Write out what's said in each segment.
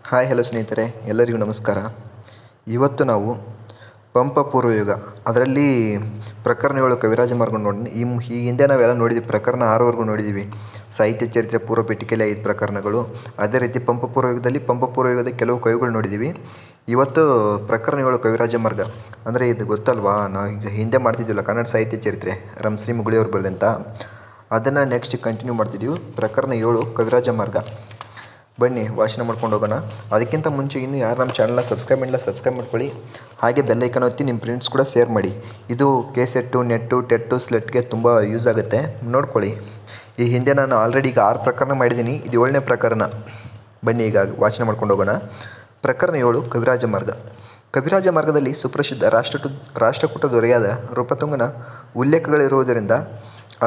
Hi hello ಸ್ನೇಹಿತರೆ, ಎಲ್ಲರಿಗೂ ನಮಸ್ಕಾರ. ಇವತ್ತು ನಾವು ಪಂಪ ಪೂರ್ವಯುಗ ಅದರಲ್ಲಿ ಪ್ರಕರಣಗಳು ಕವಿರಾಜ ಮಾರ್ಗ ನೋಡಿ. ಈ ಹಿಂದೆ ನಾವೆಲ್ಲ ನೋಡಿದ್ವಿ, ಪ್ರಕರಣ 6ವರೆಗೂ ನೋಡಿದ್ದೀವಿ. ಸಾಹಿತ್ಯ ಚರಿತ್ರೆ ಪೂರ್ವ ಪೆಟ್ಟಿಗೆಯಲ್ಲಿ 5 ಪ್ರಕರಣಗಳು. ಅದೇ ರೀತಿ ಪಂಪ ಪೂರ್ವಯುಗದಲ್ಲಿ ಪಂಪ ಪೂರ್ವಯುಗದ ಕೆಲವು ಕವಿಗಳು ನೋಡಿದ್ದೀವಿ. ಇವತ್ತು ಪ್ರಕರಣಗಳು ಕವಿರಾಜ ಮಾರ್ಗ ಅಂದರೆ ಇದು ಗೊತ್ತಲ್ವಾ, ನಾವು ಈಗ ಹಿಂದೆ ಮಾಡ್ತಿದ್ದಿಲ್ಲ ಕನ್ನಡ ಸಾಹಿತ್ಯ ಚರಿತ್ರೆ ಶ್ರೀ ಮುಗುಳಿಯವರು ಬರೆದಂಥ, ಅದನ್ನು ನೆಕ್ಸ್ಟ್ ಕಂಟಿನ್ಯೂ ಮಾಡ್ತಿದ್ದೀವಿ. ಪ್ರಕರಣ 7 ಕವಿರಾಜ ಮಾರ್ಗ. ಬನ್ನಿ ವಾಚನ ಮಾಡ್ಕೊಂಡು ಹೋಗೋಣ. ಅದಕ್ಕಿಂತ ಮುಂಚೆ ಇನ್ನೂ ಯಾರು ನಮ್ಮ ಚಾನಲ್ನ ಸಬ್ಸ್ಕ್ರೈಬ್ ಮಾಡ್ಕೊಳ್ಳಿ. ಹಾಗೆ ಬೆಲ್ಲೈಕನ್ ಒತ್ತಿ ನಿಮ್ಮ ಫ್ರೆಂಡ್ಸ್ ಕೂಡ ಶೇರ್ ಮಾಡಿ. ಇದು ಕೆಸೆಟ್ಟು, ನೆಟ್ಟು, ಟೆಟ್ಟು, ಸ್ಲೆಟ್ಗೆ ತುಂಬ ಯೂಸ್ ಆಗುತ್ತೆ, ನೋಡ್ಕೊಳ್ಳಿ. ಈ ಹಿಂದೆ ನಾನು ಆಲ್ರೆಡಿ ಈಗ 6 ಪ್ರಕರಣ ಮಾಡಿದ್ದೀನಿ, ಇದು 7ನೇ ಪ್ರಕರಣ. ಬನ್ನಿ ಈಗ ವಾಚನ ಮಾಡ್ಕೊಂಡು ಹೋಗೋಣ. ಪ್ರಕರಣ 7 ಕವಿರಾಜ ಮಾರ್ಗ. ಕವಿರಾಜ ಮಾರ್ಗದಲ್ಲಿ ಸುಪ್ರಸಿದ್ಧ ರಾಷ್ಟ್ರಕೂಟ ದೊರೆಯಾದ ನೃಪತುಂಗನ ಉಲ್ಲೇಖಗಳಿರುವುದರಿಂದ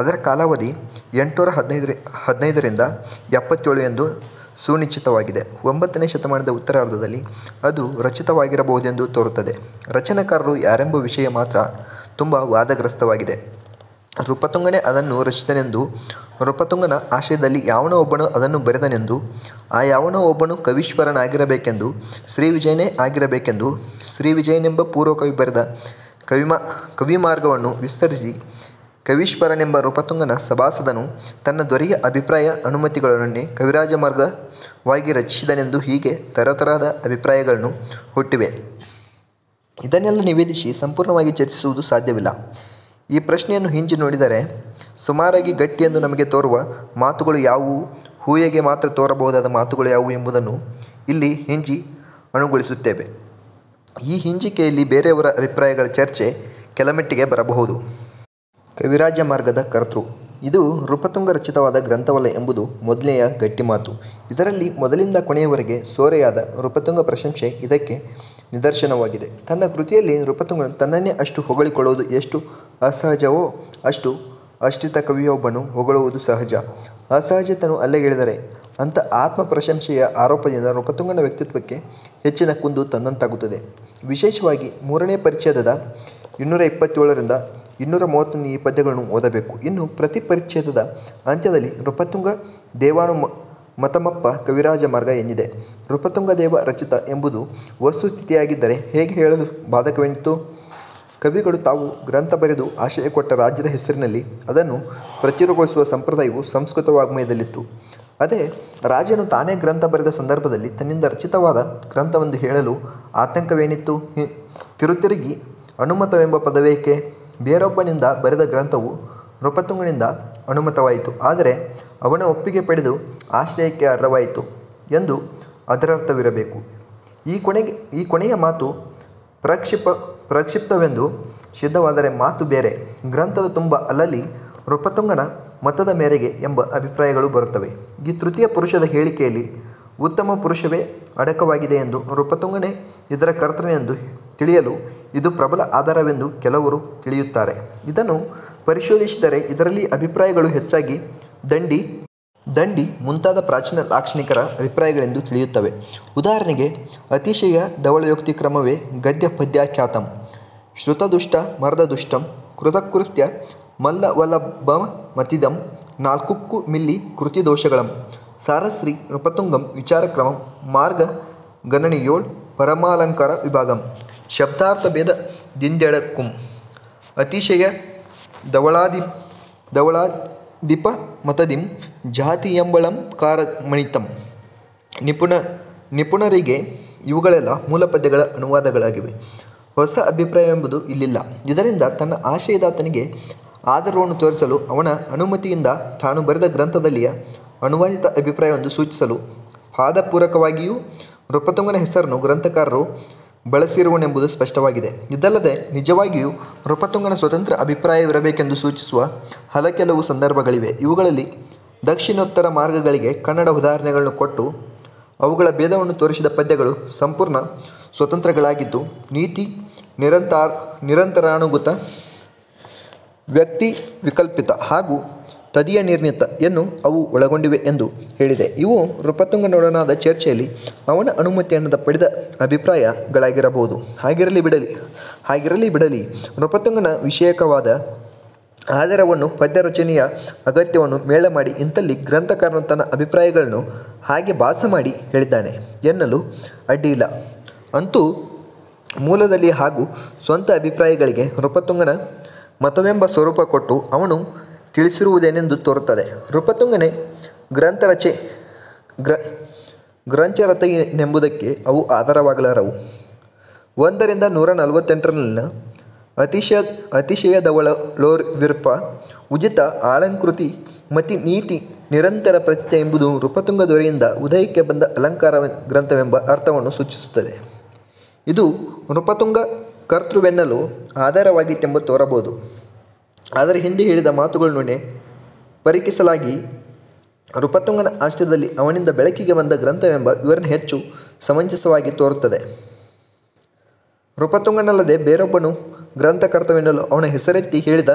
ಅದರ ಕಾಲಾವಧಿ 815 77 ಎಂದು ಸುನಿಶ್ಚಿತವಾಗಿದೆ. 9ನೇ ಶತಮಾನದ ಉತ್ತರಾರ್ಧದಲ್ಲಿ ಅದು ರಚಿತವಾಗಿರಬಹುದೆಂದು ತೋರುತ್ತದೆ. ರಚನಾಕಾರರು ಯಾರೆಂಬ ವಿಷಯ ಮಾತ್ರ ತುಂಬ ವಾದಗ್ರಸ್ತವಾಗಿದೆ. ನೃಪತುಂಗನೇ ಅದನ್ನು ರಚಿತನೆಂದು, ನೃಪತುಂಗನ ಆಶಯದಲ್ಲಿ ಯಾವನೋ ಒಬ್ಬನು ಅದನ್ನು ಬರೆದನೆಂದು, ಆ ಯಾವನೋ ಒಬ್ಬನು ಕವೀಶ್ವರನಾಗಿರಬೇಕೆಂದು, ಶ್ರೀವಿಜಯನೇ ಆಗಿರಬೇಕೆಂದು, ಶ್ರೀವಿಜಯನೆಂಬ ಪೂರ್ವಕವಿ ಬರೆದ ಕವಿಮಾರ್ಗವನ್ನು ವಿಸ್ತರಿಸಿ ಕವೀಶ್ವರನೆಂಬ ನೃಪತುಂಗನ ಸಭಾಸದನು ತನ್ನ ದೊರೆಯ ಅಭಿಪ್ರಾಯ ಅನುಮತಿಗಳನ್ನೇ ಕವಿರಾಜ ಮಾರ್ಗವಾಗಿ ರಚಿಸಿದನೆಂದು ಹೀಗೆ ತರತರಹದ ಅಭಿಪ್ರಾಯಗಳನ್ನು ಹುಟ್ಟಿವೆ. ಇದನ್ನೆಲ್ಲ ನಿವೇದಿಸಿ ಸಂಪೂರ್ಣವಾಗಿ ಚರ್ಚಿಸುವುದು ಸಾಧ್ಯವಿಲ್ಲ. ಈ ಪ್ರಶ್ನೆಯನ್ನು ಹಿಂಜಿ ನೋಡಿದರೆ ಸುಮಾರಾಗಿ ಗಟ್ಟಿಯೆಂದು ನಮಗೆ ತೋರುವ ಮಾತುಗಳು ಯಾವುವು, ಊಹೆಗೆ ಮಾತ್ರ ತೋರಬಹುದಾದ ಮಾತುಗಳು ಯಾವುವು ಎಂಬುದನ್ನು ಇಲ್ಲಿ ಹಿಂಜಿ ಅಣುಗೊಳಿಸುತ್ತೇವೆ. ಈ ಹಿಂಜಿಕೆಯಲ್ಲಿ ಬೇರೆಯವರ ಅಭಿಪ್ರಾಯಗಳ ಚರ್ಚೆ ಕೆಲಮಟ್ಟಿಗೆ ಬರಬಹುದು. ಕವಿರಾಜ ಮಾರ್ಗದ ಕರ್ತೃ. ಇದು ನೃಪತುಂಗ ರಚಿತವಾದ ಗ್ರಂಥವಲ್ಲ ಎಂಬುದು ಮೊದಲನೆಯ ಗಟ್ಟಿ ಮಾತು. ಇದರಲ್ಲಿ ಮೊದಲಿಂದ ಕೊನೆಯವರೆಗೆ ಸೋರೆಯಾದ ನೃಪತುಂಗ ಪ್ರಶಂಸೆ ಇದಕ್ಕೆ ನಿದರ್ಶನವಾಗಿದೆ. ತನ್ನ ಕೃತಿಯಲ್ಲಿ ನೃಪತುಂಗನು ತನ್ನನ್ನೇ ಅಷ್ಟು ಹೊಗಳಿಕೊಳ್ಳುವುದು ಎಷ್ಟು ಅಸಹಜವೋ ಅಷ್ಟು ಅಷ್ಟಿತ ಕವಿಯೊಬ್ಬನು ಹೊಗಳುವುದು ಸಹಜ. ಅಸಹಜತೆಯನ್ನು ಅಲ್ಲೆಗೆಳೆದರೆ ಅಂಥ ಆತ್ಮ ಪ್ರಶಂಸೆಯ ಆರೋಪದಿಂದ ನೃಪತುಂಗನ ವ್ಯಕ್ತಿತ್ವಕ್ಕೆ ಹೆಚ್ಚಿನ ಕುಂದು ತಂದಂತಾಗುತ್ತದೆ. ವಿಶೇಷವಾಗಿ 3ನೇ ಪರಿಚ್ಛೇದದ 227ರಿಂದ 231 ಈ ಪದ್ಯಗಳನ್ನು ಓದಬೇಕು. ಇನ್ನು ಪ್ರತಿ ಪರಿಚ್ಛೇದದ ಅಂತ್ಯದಲ್ಲಿ ನೃಪತುಂಗ ದೇವಾನು ಮತಮಪ್ಪ ಕವಿರಾಜ ಮಾರ್ಗ ಎಂದಿದೆ. ನೃಪತುಂಗ ದೇವ ರಚಿತ ಎಂಬುದು ವಸ್ತುಸ್ಥಿತಿಯಾಗಿದ್ದರೆ ಹೇಗೆ ಹೇಳಲು ಬಾಧಕವೆನಿತ್ತು? ಕವಿಗಳು ತಾವು ಗ್ರಂಥ ಬರೆದು ಆಶಯ ಕೊಟ್ಟ ರಾಜ್ಯದ ಹೆಸರಿನಲ್ಲಿ ಅದನ್ನು ಪ್ರಚುರಗೊಳಿಸುವ ಸಂಪ್ರದಾಯವು ಸಂಸ್ಕೃತ ವಾಗ್ಮಯದಲ್ಲಿತ್ತು. ಅದೇ ರಾಜನು ತಾನೇ ಗ್ರಂಥ ಬರೆದ ಸಂದರ್ಭದಲ್ಲಿ ತನ್ನಿಂದ ರಚಿತವಾದ ಗ್ರಂಥವೆಂದು ಹೇಳಲು ಆತಂಕವೇನಿತ್ತು? ತಿರುತಿರುಗಿ ಅನುಮತವೆಂಬ ಪದವೇಕೆ? ಬೇರೊಬ್ಬನಿಂದ ಬರೆದ ಗ್ರಂಥವು ನೃಪತುಂಗನಿಂದ ಅನುಮತವಾಯಿತು, ಆದರೆ ಅವನ ಒಪ್ಪಿಗೆ ಪಡೆದು ಆಶ್ರಯಕ್ಕೆ ಅರ್ಹವಾಯಿತು ಎಂದು ಅದರರ್ಥವಿರಬೇಕು. ಈ ಕೊನೆಯ ಮಾತು ಪ್ರಕ್ಷಿಪ್ತವೆಂದು ಸಿದ್ಧವಾದರೆ ಮಾತು ಬೇರೆ. ಗ್ರಂಥದ ತುಂಬ ಅಲ್ಲಲ್ಲಿ ನೃಪತುಂಗನ ಮತದ ಮೇರೆಗೆ ಎಂಬ ಅಭಿಪ್ರಾಯಗಳು ಬರುತ್ತವೆ. ಈ ತೃತೀಯ ಪುರುಷದ ಹೇಳಿಕೆಯಲ್ಲಿ ಉತ್ತಮ ಪುರುಷವೇ ಅಡಕವಾಗಿದೆ ಎಂದು, ನೃಪತುಂಗನೇ ಇದರ ಕರ್ತನೆಂದು ತಿಳಿಯಲು ಇದು ಪ್ರಬಲ ಆಧಾರವೆಂದು ಕೆಲವರು ತಿಳಿಯುತ್ತಾರೆ. ಇದನ್ನು ಪರಿಶೋಧಿಸಿದರೆ ಇದರಲ್ಲಿ ಅಭಿಪ್ರಾಯಗಳು ಹೆಚ್ಚಾಗಿ ದಂಡಿ ಮುಂತಾದ ಪ್ರಾಚೀನ ಲಾಕ್ಷಣಿಕರ ಅಭಿಪ್ರಾಯಗಳೆಂದು ತಿಳಿಯುತ್ತವೆ. ಉದಾಹರಣೆಗೆ ಅತಿಶಯ ಧವಳಯೋಕ್ತಿ ಕ್ರಮವೇ ಗದ್ಯ ಪದ್ಯಾಖ್ಯಾತಂ, ಶ್ರುತದುಷ್ಟ ಮರ್ದದುಷ್ಟಂ, ಕೃತಕೃತ್ಯ ಮಲ್ಲವಲ್ಲಭಮತಿದಂ, ನಾಲ್ಕುಕ್ಕು ಮಿಲ್ಲಿ ಕೃತಿದೋಷಗಳಂ, ಸಾರಶ್ರೀ ನೃಪತುಂಗಂ ವಿಚಾರಕ್ರಮಂ, ಮಾರ್ಗ ಗಣನಿಯೋಳ್ ಪರಮಾಲಂಕಾರ ವಿಭಾಗಂ, ಶಬ್ದಾರ್ಥ ಭೇದ ದಿಂದೆಡಕ್ಕುಂ, ಅತಿಶಯ ಧವಳಾಧಿಪ ಮತದಿಂ, ಜಾತಿಯಂಬಳಂ ಕಾರಮಣಿತಂ. ನಿಪುಣರಿಗೆ ಇವುಗಳೆಲ್ಲ ಮೂಲ ಪದ್ಯಗಳ ಅನುವಾದಗಳಾಗಿವೆ. ಹೊಸ ಅಭಿಪ್ರಾಯವೆಂಬುದು ಇಲ್ಲಿಲ್ಲ. ಇದರಿಂದ ತನ್ನ ಆಶಯದಾತನಿಗೆ ಆಧಾರವನ್ನು ತೋರಿಸಲು, ಅವನ ಅನುಮತಿಯಿಂದ ತಾನು ಬರೆದ ಗ್ರಂಥದಲ್ಲಿಯ ಅನುವಾದಿತ ಅಭಿಪ್ರಾಯವನ್ನು ಸೂಚಿಸಲು ಪಾದಪೂರಕವಾಗಿಯೂ ನೃಪತುಂಗನ ಹೆಸರನ್ನು ಗ್ರಂಥಕಾರರು ಬಳಸಿರುವನೆಂಬುದು ಸ್ಪಷ್ಟವಾಗಿದೆ. ಇದಲ್ಲದೆ ನಿಜವಾಗಿಯೂ ನೃಪತುಂಗನ ಸ್ವತಂತ್ರ ಅಭಿಪ್ರಾಯವಿರಬೇಕೆಂದು ಸೂಚಿಸುವ ಹಲಕೆಲವು ಸಂದರ್ಭಗಳಿವೆ. ಇವುಗಳಲ್ಲಿ ದಕ್ಷಿಣೋತ್ತರ ಮಾರ್ಗಗಳಿಗೆ ಕನ್ನಡ ಉದಾಹರಣೆಗಳನ್ನು ಕೊಟ್ಟು ಅವುಗಳ ಭೇದವನ್ನು ತೋರಿಸಿದ ಪದ್ಯಗಳು ಸಂಪೂರ್ಣ ಸ್ವತಂತ್ರಗಳಾಗಿದ್ದು, ನೀತಿ ನಿರಂತರಾನುಗತ, ವ್ಯಕ್ತಿ ವಿಕಲ್ಪಿತ ಹಾಗೂ ತದೀಯ ನಿರ್ಣಿತ ಯನ್ನು ಅವು ಒಳಗೊಂಡಿವೆ ಎಂದು ಹೇಳಿದೆ. ಇವು ನೃಪತುಂಗನೊಡನಾದ ಚರ್ಚೆಯಲ್ಲಿ ಅವನ ಅನುಮತಿಯನ್ನು ಪಡೆದ ಅಭಿಪ್ರಾಯಗಳಾಗಿರಬಹುದು. ಹಾಗಿರಲಿ ಬಿಡಲಿ. ನೃಪತುಂಗನ ವಿಷಯಕವಾದ ಆಧಾರವನ್ನು ಪದ್ಯ ರಚನೆಯ ಅಗತ್ಯವನ್ನು ಮೇಳ ಮಾಡಿ ಇಂಥಲ್ಲಿ ಗ್ರಂಥಕಾರನು ತನ್ನ ಅಭಿಪ್ರಾಯಗಳನ್ನು ಹಾಗೆ ಭಾಸ ಮಾಡಿ ಹೇಳಿದ್ದಾನೆ ಎನ್ನಲು ಅಡ್ಡಿಯಿಲ್ಲ. ಅಂತೂ ಮೂಲದಲ್ಲಿ ಹಾಗೂ ಸ್ವಂತ ಅಭಿಪ್ರಾಯಗಳಿಗೆ ನೃಪತುಂಗನ ಮತವೆಂಬ ಸ್ವರೂಪ ಕೊಟ್ಟು ಅವನು ತಿಳಿಸಿರುವುದೇನೆಂದು ತೋರುತ್ತದೆ. ನೃಪತುಂಗನೇ ಗ್ರಂಥರಚನೆಂಬುದಕ್ಕೆ ಅವು ಆಧಾರವಾಗಲಾರವು. 1ರಿಂದ 148ರಲ್ಲಿನ ಅತಿಶಯದವಳೋರ್ವಿರ್ಪ ಉಚಿತ ಆಳಂಕೃತಿ ಮತಿ ನೀತಿ ನಿರಂತರ ಪ್ರಚಿತ ಎಂಬುದು ನೃಪತುಂಗ ದೊರೆಯಿಂದ ಉದಯಕ್ಕೆ ಬಂದ ಅಲಂಕಾರ ಗ್ರಂಥವೆಂಬ ಅರ್ಥವನ್ನು ಸೂಚಿಸುತ್ತದೆ. ಇದು ನೃಪತುಂಗ ಕರ್ತೃವೆನ್ನಲು ಆಧಾರವಾಗಿತ್ತೆಂಬ ತೋರಬಹುದು. ಆದರೆ ಹಿಂದೆ ಹೇಳಿದ ಮಾತುಗಳನ್ನೇ ಪರಿಕಿಸಲಾಗಿ ನೃಪತುಂಗನ ಆಶ್ರಯದಲ್ಲಿ ಅವನಿಂದ ಬೆಳಕಿಗೆ ಬಂದ ಗ್ರಂಥವೆಂಬ ವಿವರಣೆ ಹೆಚ್ಚು ಸಮಂಜಸವಾಗಿ ತೋರುತ್ತದೆ. ನೃಪತುಂಗನಲ್ಲದೆ ಬೇರೊಬ್ಬನು ಗ್ರಂಥಕರ್ತವೆನ್ನಲು ಅವನ ಹೆಸರೆತ್ತಿ ಹೇಳಿದ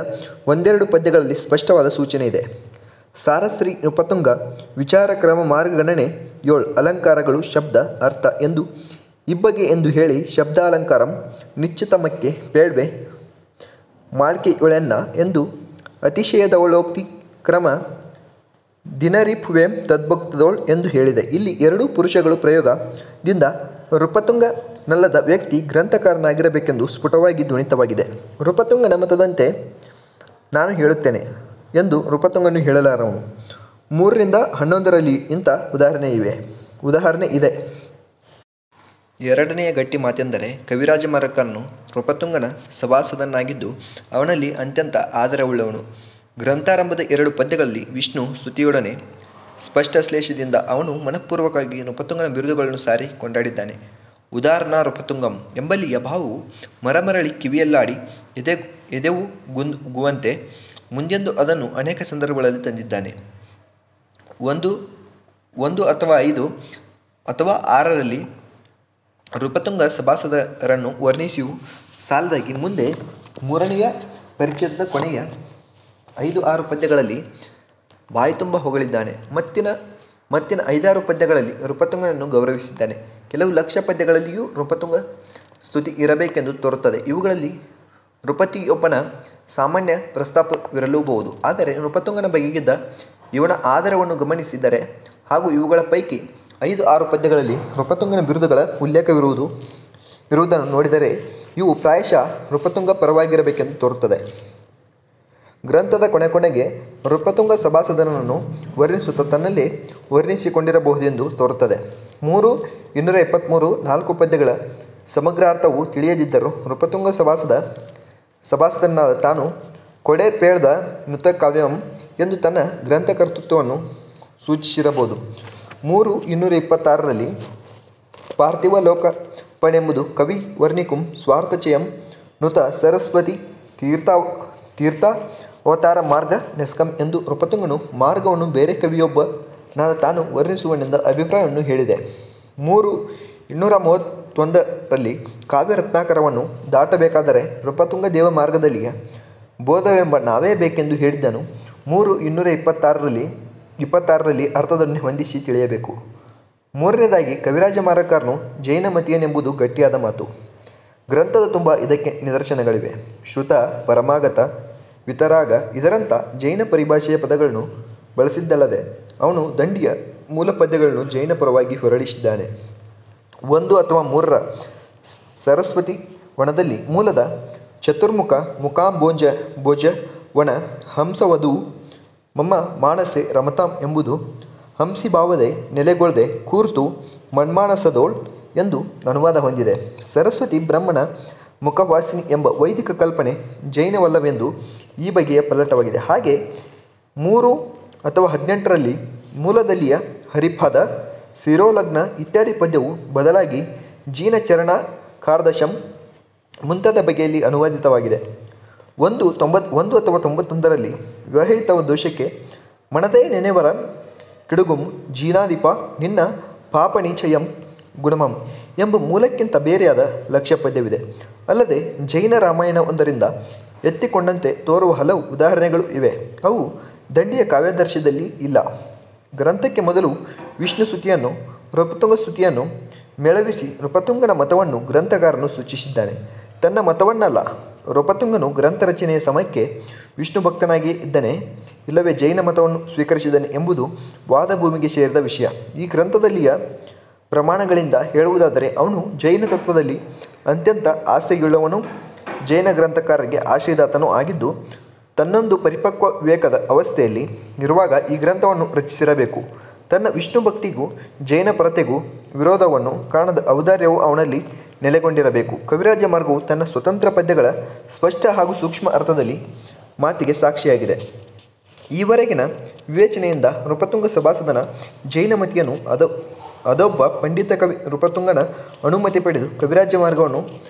1-2 ಪದ್ಯಗಳಲ್ಲಿ ಸ್ಪಷ್ಟವಾದ ಸೂಚನೆ ಇದೆ. ಸಾರಸ್ತ್ರೀ ನೃಪತುಂಗ ವಿಚಾರ ಕ್ರಮ ಮಾರ್ಗ ಗಣನೆ 7 ಅಲಂಕಾರಗಳು ಶಬ್ದ ಅರ್ಥ ಎಂದು ಇಬ್ಬಗೆ ಎಂದು ಹೇಳಿ ಶಬ್ದಾಲಂಕಾರಂ ನಿಶ್ಚಿತಮಕ್ಕೆ ಪೇಳ್ವೆ ಮಾಲ್ಕೆ ಯೊಳೆನ್ನ ಎಂದು ಅತಿಶಯದವಳೋಕ್ತಿ ಕ್ರಮ ದಿನರಿಪುವೆಂ ತದ್ಭಕ್ತದೋಳ್ ಎಂದು ಹೇಳಿದೆ. ಇಲ್ಲಿ 2 ಪುರುಷಗಳು ಪ್ರಯೋಗದಿಂದ ನೃಪತುಂಗನಲ್ಲದ ವ್ಯಕ್ತಿ ಗ್ರಂಥಕಾರನಾಗಿರಬೇಕೆಂದು ಸ್ಫುಟವಾಗಿ ಧ್ವನಿತವಾಗಿದೆ. ನೃಪತುಂಗನ ಮತದಂತೆ ನಾನು ಹೇಳುತ್ತೇನೆ ಎಂದು ನೃಪತುಂಗನು ಹೇಳಲಾರವನು. 3ರಿಂದ 11ರಲ್ಲಿ ಇಂಥ ಉದಾಹರಣೆ ಇದೆ. 2ನೆಯ ಗಟ್ಟಿ ಮಾತೆಂದರೆ ಕವಿರಾಜಮಾರ್ಗನು ನೃಪತುಂಗನ ಸಭಾಸದನಾಗಿದ್ದು ಅವನಲ್ಲಿ ಅತ್ಯಂತ ಆದರವುಳ್ಳವನು. ಗ್ರಂಥಾರಂಭದ 2 ಪದ್ಯಗಳಲ್ಲಿ ವಿಷ್ಣು ಸ್ತುತಿಯೊಡನೆ ಸ್ಪಷ್ಟ ಶ್ಲೇಷದಿಂದ ಅವನು ಮನಃಪೂರ್ವಕವಾಗಿ ನೃಪತುಂಗನ ಬಿರುದುಗಳನ್ನು ಸಾರಿ ಕೊಂಡಾಡಿದ್ದಾನೆ. ಉದಾಹರಣಾ ನೃಪತುಂಗಂ ಎಂಬಲ್ಲಿಯ ಭಾವವು ಮರಮರಳಿ ಕಿವಿಯಲ್ಲಾಡಿ ಎದೆವು ಗುವಂತೆ ಮುಂದೆಂದು ಅದನ್ನು ಅನೇಕ ಸಂದರ್ಭಗಳಲ್ಲಿ ತಂದಿದ್ದಾನೆ. 1 ಅಥವಾ 5 ಅಥವಾ 6ರಲ್ಲಿ ನೃಪತುಂಗ ಸಭಾಸದರನ್ನು ವರ್ಣಿಸುವ ಸಾಲದಾಗಿ ಮುಂದೆ 3ನೆಯ ಪರಿಚ್ಛೇದದ ಕೊನೆಯ 5-6 ಪದ್ಯಗಳಲ್ಲಿ ಬಾಯಿತುಂಬ ಹೊಗಳಿದ್ದಾನೆ. ಮತ್ತಿನ 5-6 ಪದ್ಯಗಳಲ್ಲಿ ನೃಪತುಂಗನನ್ನು ಗೌರವಿಸಿದ್ದಾನೆ. ಕೆಲವು ಲಕ್ಷ ಪದ್ಯಗಳಲ್ಲಿಯೂ ನೃಪತುಂಗ ಸ್ತುತಿ ಇರಬೇಕೆಂದು ತೋರುತ್ತದೆ. ಇವುಗಳಲ್ಲಿ ನೃಪತಿಯೊಬ್ಬನ ಸಾಮಾನ್ಯ ಪ್ರಸ್ತಾಪವಿರಲೂಬಹುದು. ಆದರೆ ನೃಪತುಂಗನ ಬಗೆಗಿದ್ದ ಇವನ ಆದರವನ್ನು ಗಮನಿಸಿದರೆ ಹಾಗೂ ಇವುಗಳ ಪೈಕಿ 5-6 ಪದ್ಯಗಳಲ್ಲಿ ನೃಪತುಂಗನ ಬಿರುದುಗಳ ಉಲ್ಲೇಖವಿರುವುದನ್ನು ನೋಡಿದರೆ ಇವು ಪ್ರಾಯಶಃ ನೃಪತುಂಗ ಪರವಾಗಿರಬೇಕೆಂದು ತೋರುತ್ತದೆ. ಗ್ರಂಥದ ಕೊನೆಗೆ ನೃಪತುಂಗ ಸಭಾಸದನನ್ನು ವರ್ಣಿಸುತ್ತಾ ತನ್ನಲ್ಲೇ ವರ್ಣಿಸಿಕೊಂಡಿರಬಹುದೆಂದು ತೋರುತ್ತದೆ. 223 4 ಪದ್ಯಗಳ ಸಮಗ್ರಾರ್ಥವು ತಿಳಿಯದಿದ್ದರೂ ನೃಪತುಂಗ ಸಭಾಸದನಾದ ತಾನು ಕೊಡೆ ಪೇಳ್ದ ನೃತಕಾವ್ಯಂ ಎಂದು ತನ್ನ ಗ್ರಂಥಕರ್ತೃತ್ವವನ್ನು ಸೂಚಿಸಿರಬಹುದು. 226ರಲ್ಲಿ ಪಾರ್ಥಿವ ಲೋಕಪಣೆಂಬುದು ಕವಿ ವರ್ಣಿಕುಂ ಸ್ವಾರ್ಥಚಯಂ ನುತ ಸರಸ್ವತಿ ತೀರ್ಥಾವತಾರ ಮಾರ್ಗ ನೆಸ್ಕಂ ಎಂದು ನೃಪತುಂಗನು ಮಾರ್ಗವನ್ನು ಬೇರೆ ಕವಿಯೊಬ್ಬನಾದ ತಾನು ವರ್ಣಿಸುವನೆಂದ ಅಭಿಪ್ರಾಯವನ್ನು ಹೇಳಿದೆ. 231ರಲ್ಲಿ ಕಾವ್ಯರತ್ನಾಕರವನ್ನು ದಾಟಬೇಕಾದರೆ ನೃಪತುಂಗ ದೇವ ಮಾರ್ಗದಲ್ಲಿಯ ಬೋಧವೆಂಬ ನಾವೇ ಬೇಕೆಂದು ಹೇಳಿದ್ದನು. 226ರಲ್ಲಿ ಅರ್ಥದೊಡನೆ ಹೊಂದಿಸಿ ತಿಳಿಯಬೇಕು. 3ನೇದಾಗಿ ಕವಿರಾಜಮಾರ್ಗನು ಜೈನ ಮತೀಯನೆಂಬುದು ಗಟ್ಟಿಯಾದ ಮಾತು. ಗ್ರಂಥದ ತುಂಬ ಇದಕ್ಕೆ ನಿದರ್ಶನಗಳಿವೆ. ಶ್ರುತ, ಪರಮಾಗತ, ವಿತರಾಗ ಇದರಂಥ ಜೈನ ಪರಿಭಾಷೆಯ ಪದಗಳನ್ನು ಬಳಸಿದ್ದಲ್ಲದೆ ಅವನು ದಂಡಿಯ ಮೂಲ ಪದ್ಯಗಳನ್ನು ಜೈನ ಪರವಾಗಿ ಹೊರಡಿಸಿದ್ದಾನೆ. 1 ಅಥವಾ 3ರ ಸರಸ್ವತಿ ವನದಲ್ಲಿ ಮೂಲದ ಚತುರ್ಮುಖ ಮುಖಾಂಬೋಜ ವನ ಹಂಸವಧೂ ಮಮ್ಮ ಮಾನಸೆ ರಮತಾಂ ಎಂಬುದು ಹಂಸಿಭಾವದೆ ನೆಲೆಗೊಳ್ಳದೆ ಕೂರ್ತು ಮನ್ಮಾನಸದೋಳ್ ಎಂದು ಅನುವಾದ ಹೊಂದಿದೆ. ಸರಸ್ವತಿ ಬ್ರಹ್ಮನ ಮುಖವಾಸಿನಿ ಎಂಬ ವೈದಿಕ ಕಲ್ಪನೆ ಜೈನವಲ್ಲವೆಂದು ಈ ಬಗೆಯ ಪಲ್ಲಟವಾಗಿದೆ. ಹಾಗೆ 3 ಅಥವಾ 18ರಲ್ಲಿ ಮೂಲದಲ್ಲಿಯ ಹರಿಪಾದ ಶಿರೋಲಗ್ನ ಇತ್ಯಾದಿ ಪದ್ಯವು ಬದಲಾಗಿ ಜೀನಚರಣ ಕಾರ್ದಶಂ ಮುಂತಾದ ಬಗೆಯಲ್ಲಿ ಅನುವಾದಿತವಾಗಿದೆ. 1 ಅಥವಾ 91ರಲ್ಲಿ ವಿವಾಹಿತವ ದೋಷಕ್ಕೆ ಮಣದೇ ನೆನೆವರ ಕಿಡುಗುಂ ಜೀನಾಧಿಪ ನಿನ್ನ ಪಾಪನೀಚಯಂ ಗುಣಮಂ ಎಂಬ ಮೂಲಕ್ಕಿಂತ ಬೇರೆಯಾದ ಲಕ್ಷ್ಯ ಪದ್ಯವಿದೆ. ಅಲ್ಲದೆ ಜೈನ ರಾಮಾಯಣ ಒಂದರಿಂದ ಎತ್ತಿಕೊಂಡಂತೆ ತೋರುವ ಹಲವು ಉದಾಹರಣೆಗಳು ಇವೆ. ಅವು ದಂಡಿಯ ಕಾವ್ಯಾದರ್ಶದಲ್ಲಿ ಇಲ್ಲ. ಗ್ರಂಥಕ್ಕೆ ಮೊದಲು ವಿಷ್ಣು ಸ್ತುತಿಯನ್ನು ನೃಪತುಂಗ ಸ್ತುತಿಯನ್ನು ಮೇಳವಿಸಿ ನೃಪತುಂಗನ ಮತವನ್ನು ಗ್ರಂಥಕಾರನು ಸೂಚಿಸಿದ್ದಾನೆ. ತನ್ನ ಮತವನ್ನಲ್ಲ, ನೃಪತುಂಗನು ಗ್ರಂಥ ರಚನೆಯ ಸಮಯಕ್ಕೆ ವಿಷ್ಣು ಭಕ್ತನಾಗಿ ಇದ್ದನೇ ಇಲ್ಲವೇ ಜೈನ ಮತವನ್ನು ಸ್ವೀಕರಿಸಿದನೆ ಎಂಬುದು ವಾದ ಭೂಮಿಗೆ ಸೇರಿದ ವಿಷಯ. ಈ ಗ್ರಂಥದಲ್ಲಿಯ ಪ್ರಮಾಣಗಳಿಂದ ಹೇಳುವುದಾದರೆ ಅವನು ಜೈನ ತತ್ವದಲ್ಲಿ ಅತ್ಯಂತ ಆಸೆಯುಳ್ಳವನು, ಜೈನ ಗ್ರಂಥಕಾರರಿಗೆ ಆಶ್ರಯದಾತನೂ ಆಗಿದ್ದು ತನ್ನೊಂದು ಪರಿಪಕ್ವ ವಿವೇಕದ ಅವಸ್ಥೆಯಲ್ಲಿ ಇರುವಾಗ ಈ ಗ್ರಂಥವನ್ನು ರಚಿಸಿರಬೇಕು. ತನ್ನ ವಿಷ್ಣು ಭಕ್ತಿಗೂ ಜೈನ ಪರತೆಗೂ ವಿರೋಧವನ್ನು ಕಾಣದ ಔದಾರ್ಯವು ಅವನಲ್ಲಿ ನೆಲೆಗೊಂಡಿರಬೇಕು. ಕವಿರಾಜ ಮಾರ್ಗವು ತನ್ನ ಸ್ವತಂತ್ರ ಪದ್ಯಗಳ ಸ್ಪಷ್ಟ ಹಾಗೂ ಸೂಕ್ಷ್ಮ ಅರ್ಥದಲ್ಲಿ ಮಾತಿಗೆ ಸಾಕ್ಷಿಯಾಗಿದೆ. ಈವರೆಗಿನ ವಿವೇಚನೆಯಿಂದ ನೃಪತುಂಗ ಸಭಾಸದನ ಜೈನ ಮತಿಯನ್ನು ಅದೊಬ್ಬ ಪಂಡಿತ ಕವಿ ನೃಪತುಂಗನ ಅನುಮತಿ ಪಡೆದು ಕವಿರಾಜ ಮಾರ್ಗವನ್ನು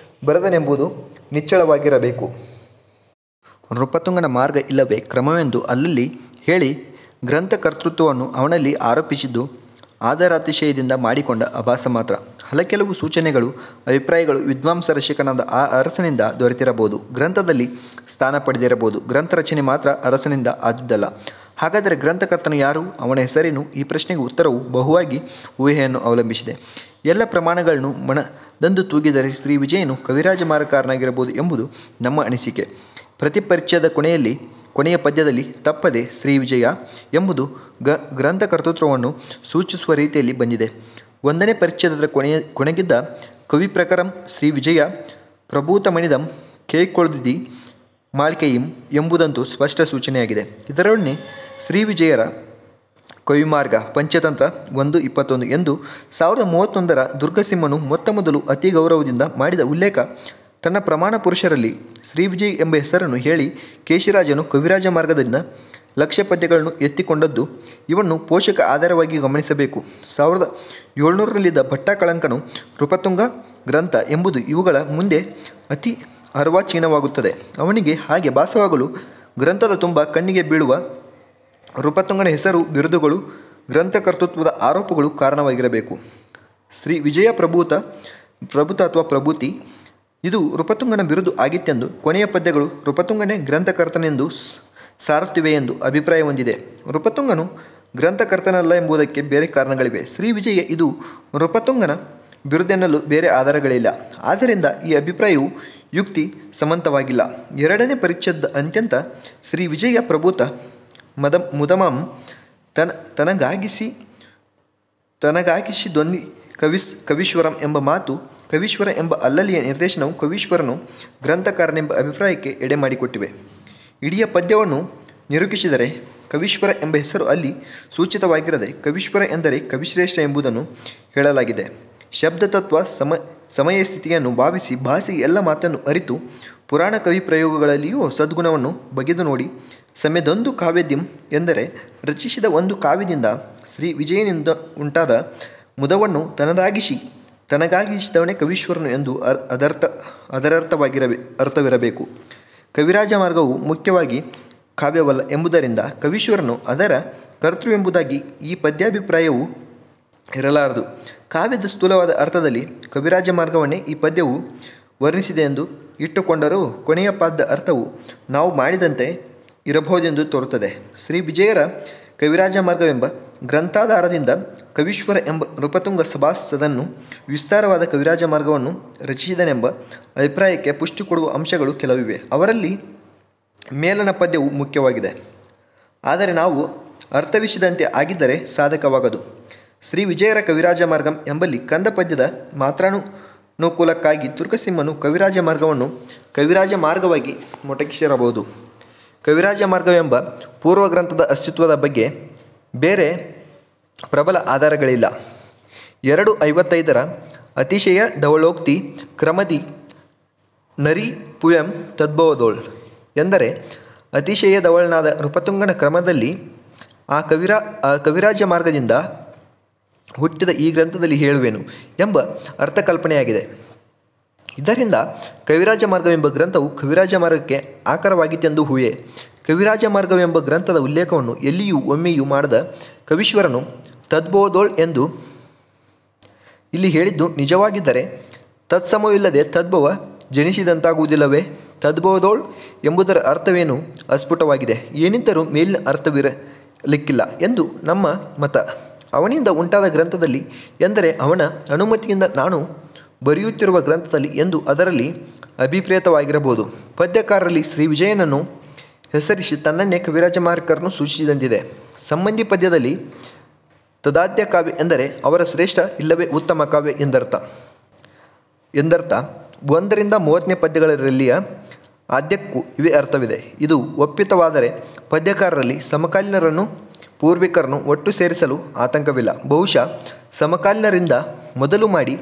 ಬರೆದನೆಂಬುದು ನಿಚ್ಚಳವಾಗಿರಬೇಕು. ನೃಪತುಂಗನ ಮಾರ್ಗ ಇಲ್ಲವೇ ಕ್ರಮವೆಂದು ಅಲ್ಲಲ್ಲಿ ಹೇಳಿ ಗ್ರಂಥಕರ್ತೃತ್ವವನ್ನು ಅವನಲ್ಲಿ ಆರೋಪಿಸಿದ್ದು ಆದರಾತಿಶಯದಿಂದ ಮಾಡಿಕೊಂಡ ಅಭಾಸ ಮಾತ್ರ. ಹಲಕೆಲವು ಸೂಚನೆಗಳು, ಅಭಿಪ್ರಾಯಗಳು ವಿದ್ವಾಂಸ ರಸಿಕನಾದ ಆ ಅರಸನಿಂದ ದೊರೆತಿರಬಹುದು, ಗ್ರಂಥದಲ್ಲಿ ಸ್ಥಾನ ಪಡೆದಿರಬಹುದು. ಗ್ರಂಥ ರಚನೆ ಮಾತ್ರ ಅರಸನಿಂದ ಆದುದಲ್ಲ. ಹಾಗಾದರೆ ಗ್ರಂಥಕರ್ತನು ಯಾರು? ಅವನ ಹೆಸರೇನು? ಈ ಪ್ರಶ್ನೆಗೆ ಉತ್ತರವು ಬಹುವಾಗಿ ಊಹೆಯನ್ನು ಅವಲಂಬಿಸಿದೆ. ಎಲ್ಲ ಪ್ರಮಾಣಗಳನ್ನು ಮನದಂದು ತೂಗಿದರೆ ಶ್ರೀ ವಿಜಯನು ಕವಿರಾಜ ಮಾರ್ಗಕಾರನಾಗಿರಬಹುದು ಎಂಬುದು ನಮ್ಮ ಅನಿಸಿಕೆ. ಪ್ರತಿ ಪರಿಚ್ಛೇದ ಕೊನೆಯ ಪದ್ಯದಲ್ಲಿ ತಪ್ಪದೆ ಶ್ರೀ ವಿಜಯ ಎಂಬುದು ಗ್ರಂಥಕರ್ತೃತ್ವವನ್ನು ಸೂಚಿಸುವ ರೀತಿಯಲ್ಲಿ ಬಂದಿದೆ. 1ನೇ ಪರಿಚ್ಛೇದದ ಕೊನೆಗಿದ್ದ ಕವಿ ಪ್ರಕರಂ ಶ್ರೀ ವಿಜಯ ಪ್ರಭೂತಮಣಿದಂ ಕೈಕೊಳ್ದಿದಿ ಮಾಳ್ಕೆಯಿಂ ಎಂಬುದಂತೂ ಸ್ಪಷ್ಟ ಸೂಚನೆಯಾಗಿದೆ. ಇದರೊಡನೆ ಶ್ರೀ ವಿಜಯರ ಕವಿಮಾರ್ಗ ಪಂಚತಂತ್ರ 1:21 ಎಂದು 1031ರ ದುರ್ಗಸಿಂಹನು ಮೊತ್ತಮೊದಲು ಅತಿ ಗೌರವದಿಂದ ಮಾಡಿದ ಉಲ್ಲೇಖ ತನ್ನ ಪ್ರಮಾಣ ಪುರುಷರಲ್ಲಿ ಶ್ರೀ ವಿಜಯ್ ಎಂಬ ಹೆಸರನ್ನು ಹೇಳಿ ಕೇಶಿರಾಜನು ಕವಿರಾಜ ಮಾರ್ಗದಿಂದ ಲಕ್ಷ್ಯ ಪದ್ಯಗಳನ್ನು ಎತ್ತಿಕೊಂಡದ್ದು ಇವನ್ನು ಪೋಷಕ ಆಧಾರವಾಗಿ ಗಮನಿಸಬೇಕು. 1700ರಲ್ಲಿದ್ದ ಭಟ್ಟಕಳಂಕನು ನೃಪತುಂಗ ಗ್ರಂಥ ಎಂಬುದು ಇವುಗಳ ಮುಂದೆ ಅತಿ ಅರ್ವಾಚೀನವಾಗುತ್ತದೆ. ಅವನಿಗೆ ಹಾಗೆ ಭಾಸವಾಗಲು ಗ್ರಂಥದ ತುಂಬ ಕಣ್ಣಿಗೆ ಬೀಳುವ ನೃಪತುಂಗನ ಹೆಸರು, ಬಿರುದುಗಳು, ಗ್ರಂಥಕರ್ತೃತ್ವದ ಆರೋಪಗಳು ಕಾರಣವಾಗಿರಬೇಕು. ಶ್ರೀ ವಿಜಯ ಪ್ರಭುತ ಅಥವಾ ಪ್ರಭೂತಿ ಇದು ನೃಪತುಂಗನ ಬಿರುದು ಆಗಿತ್ತೆಂದು ಕೊನೆಯ ಪದ್ಯಗಳು ನೃಪತುಂಗನೇ ಗ್ರಂಥಕರ್ತನೆಂದು ಸಾರುತ್ತಿವೆ ಎಂದು ಅಭಿಪ್ರಾಯ ಹೊಂದಿದೆ. ನೃಪತುಂಗನು ಗ್ರಂಥಕರ್ತನಲ್ಲ ಎಂಬುದಕ್ಕೆ ಬೇರೆ ಕಾರಣಗಳಿವೆ. ಶ್ರೀ ವಿಜಯ ಇದು ನೃಪತುಂಗನ ಬಿರುದೆನ್ನಲು ಬೇರೆ ಆಧಾರಗಳಿಲ್ಲ. ಆದ್ದರಿಂದ ಈ ಅಭಿಪ್ರಾಯವು ಯುಕ್ತಿ ಸಮಂತವಾಗಿಲ್ಲ. 2ನೇ ಪರಿಚ್ಛೇದದ ಅಂತ್ಯಂತ ಶ್ರೀ ವಿಜಯ ಪ್ರಭೂತ ಮುದಮಂ ತನಗಾಗಿಸಿದೊಂದಿ ಕವೀಶ್ವರಂ ಎಂಬ ಮಾತು, ಕವೀಶ್ವರ ಎಂಬ ಅಲ್ಲಲ್ಲಿಯ ನಿರ್ದೇಶನವು ಕವೀಶ್ವರನು ಗ್ರಂಥಕಾರನೆಂಬ ಅಭಿಪ್ರಾಯಕ್ಕೆ ಎಡೆ ಮಾಡಿಕೊಟ್ಟಿವೆ. ಇಡೀ ಪದ್ಯವನ್ನು ನಿರೂಪಿಸಿದರೆ ಕವೀಶ್ವರ ಎಂಬ ಹೆಸರು ಅಲ್ಲಿ ಸೂಚಿತವಾಗಿರದೆ ಕವೀಶ್ವರ ಎಂದರೆ ಕವಿಶ್ರೇಷ್ಠ ಎಂಬುದನ್ನು ಹೇಳಲಾಗಿದೆ. ಶಬ್ದತತ್ವ ಸಮಯ ಸ್ಥಿತಿಯನ್ನು ಭಾವಿಸಿ ಭಾಷೆಗೆ ಎಲ್ಲ ಮಾತನ್ನು ಅರಿತು ಪುರಾಣ ಕವಿ ಪ್ರಯೋಗಗಳಲ್ಲಿಯೂ ಸದ್ಗುಣವನ್ನು ಬಗೆದು ನೋಡಿ ಸಮ್ಯದೊಂದು ಕಾವ್ಯದ್ಯಂ ಎಂದರೆ ರಚಿಸಿದ ಒಂದು ಕಾವ್ಯದಿಂದ ಶ್ರೀ ವಿಜಯನಿಂದ ಉಂಟಾದ ಮುದವನ್ನು ತನಗಾಗಿಸಿದವನೇ ಕವೀಶ್ವರನು ಎಂದು ಅರ್ಥವಿರಬೇಕು. ಕವಿರಾಜ ಮಾರ್ಗವು ಮುಖ್ಯವಾಗಿ ಕಾವ್ಯವಲ್ಲ ಎಂಬುದರಿಂದ ಕವೀಶ್ವರನು ಅದರ ಕರ್ತೃ ಎಂಬುದಾಗಿ ಈ ಪದ್ಯಾಭಿಪ್ರಾಯವು ಇರಲಾರದು. ಕಾವ್ಯದ ಸ್ಥೂಲವಾದ ಅರ್ಥದಲ್ಲಿ ಕವಿರಾಜ ಮಾರ್ಗವನ್ನೇ ಈ ಪದ್ಯವು ವರ್ಣಿಸಿದೆ ಎಂದು ಇಟ್ಟುಕೊಂಡರೂ ಕೊನೆಯ ಪಾದದ ಅರ್ಥವು ನಾವು ಮಾಡಿದಂತೆ ಇರಬಹುದೆಂದು ತೋರುತ್ತದೆ. ಶ್ರೀ ವಿಜಯರ ಕವಿರಾಜ ಮಾರ್ಗವೆಂಬ ಗ್ರಂಥಾಧಾರದಿಂದ ಕವೀಶ್ವರ ಎಂಬ ನೃಪತುಂಗ ಸಭಾಸದನು ವಿಸ್ತಾರವಾದ ಕವಿರಾಜ ಮಾರ್ಗವನ್ನು ರಚಿಸಿದನೆಂಬ ಅಭಿಪ್ರಾಯಕ್ಕೆ ಪುಷ್ಟಿ ಕೊಡುವ ಅಂಶಗಳು ಕೆಲವಿವೆ. ಅವರಲ್ಲಿ ಮೇಲನ ಪದ್ಯವು ಮುಖ್ಯವಾಗಿದೆ. ಆದರೆ ನಾವು ಅರ್ಥವಿಸಿದಂತೆ ಆಗಿದ್ದರೆ ಸಾಧಕವಾಗದು. ಶ್ರೀ ವಿಜಯರ ಕವಿರಾಜ ಮಾರ್ಗಂ ಎಂಬಲ್ಲಿ ಕಂದ ಪದ್ಯದ ಮಾತ್ರಾನುಕೂಲಕ್ಕಾಗಿ ದುರ್ಗಸಿಂಹನು ಕವಿರಾಜ ಮಾರ್ಗವನ್ನು ಕವಿರಾಜ ಮಾರ್ಗವಾಗಿ ಮೊಟಕಿಸಿರಬಹುದು. ಕವಿರಾಜ ಮಾರ್ಗವೆಂಬ ಪೂರ್ವಗ್ರಂಥದ ಅಸ್ತಿತ್ವದ ಬಗ್ಗೆ ಬೇರೆ ಪ್ರಬಲ ಆಧಾರಗಳಿಲ್ಲ. 2:55ರ ಅತಿಶಯ ಧವಳೋಕ್ತಿ ಕ್ರಮದಿ ನರಿ ಪುಯಂ ತದ್ಭವದೋಳ್ ಎಂದರೆ ಅತಿಶಯ ಧವಳನಾದ ನೃಪತುಂಗನ ಕ್ರಮದಲ್ಲಿ ಆ ಕವಿರಾಜ ಮಾರ್ಗದಿಂದ ಹುಟ್ಟಿದ ಈ ಗ್ರಂಥದಲ್ಲಿ ಹೇಳುವೆನು ಎಂಬ ಅರ್ಥಕಲ್ಪನೆಯಾಗಿದೆ. ಇದರಿಂದ ಕವಿರಾಜ ಮಾರ್ಗವೆಂಬ ಗ್ರಂಥವು ಕವಿರಾಜ ಮಾರ್ಗಕ್ಕೆ ಆಕರವಾಗಿತ್ತೆಂದು ಹೂಯೆ. ಕವಿರಾಜ ಮಾರ್ಗವೆಂಬ ಗ್ರಂಥದ ಉಲ್ಲೇಖವನ್ನು ಎಲ್ಲಿಯೂ ಒಮ್ಮೆಯೂ ಮಾಡದ ಕವೀಶ್ವರನು ತದ್ಭವದೋಳ್ ಎಂದು ಇಲ್ಲಿ ಹೇಳಿದ್ದು ನಿಜವಾಗಿದ್ದರೆ ತತ್ಸಮವಿಲ್ಲದೆ ತದ್ಭವ ಜನಿಸಿದಂತಾಗುವುದಿಲ್ಲವೇ? ತದ್ಭವದೋಳ್ ಎಂಬುದರ ಅರ್ಥವೇನು ಅಸ್ಫುಟವಾಗಿದೆ. ಏನಿದ್ದರೂ ಮೇಲಿನ ಅರ್ಥವಿರಲಿಕ್ಕಿಲ್ಲ ಎಂದು ನಮ್ಮ ಮತ. ಅವನಿಂದ ಉಂಟಾದ ಗ್ರಂಥದಲ್ಲಿ ಎಂದರೆ ಅವನ ಅನುಮತಿಯಿಂದ ನಾನು ಬರೆಯುತ್ತಿರುವ ಗ್ರಂಥದಲ್ಲಿ ಎಂದು ಅದರಲ್ಲಿ ಅಭಿಪ್ರೇತವಾಗಿರಬಹುದು. ಪದ್ಯಕಾರರಲ್ಲಿ ಶ್ರೀ ವಿಜಯನನ್ನು ಹೆಸರಿಸಿ ತನ್ನನ್ನೇ ಕವಿರಾಜಮಾರ್ಗರನ್ನು ಸೂಚಿಸಿದಂತಿದೆ. ಸಂಬಂಧಿ ಪದ್ಯದಲ್ಲಿ ತದಾದ್ಯ ಕಾವ್ಯ ಎಂದರೆ ಅವರ ಶ್ರೇಷ್ಠ ಇಲ್ಲವೇ ಉತ್ತಮ ಕಾವ್ಯ ಎಂದರ್ಥ. 1ರಿಂದ 30ನೇ ಪದ್ಯಗಳಲ್ಲಿಯ ಆದ್ಯಕ್ಕೂ ಇವೇ ಅರ್ಥವಿದೆ. ಇದು ಒಪ್ಪಿತವಾದರೆ ಪದ್ಯಕಾರರಲ್ಲಿ ಸಮಕಾಲೀನರನ್ನು ಪೂರ್ವಿಕರನ್ನು ಒಟ್ಟು ಸೇರಿಸಲು ಆತಂಕವಿಲ್ಲ. ಬಹುಶಃ ಸಮಕಾಲೀನರಿಂದ ಮೊದಲು ಮಾಡಿ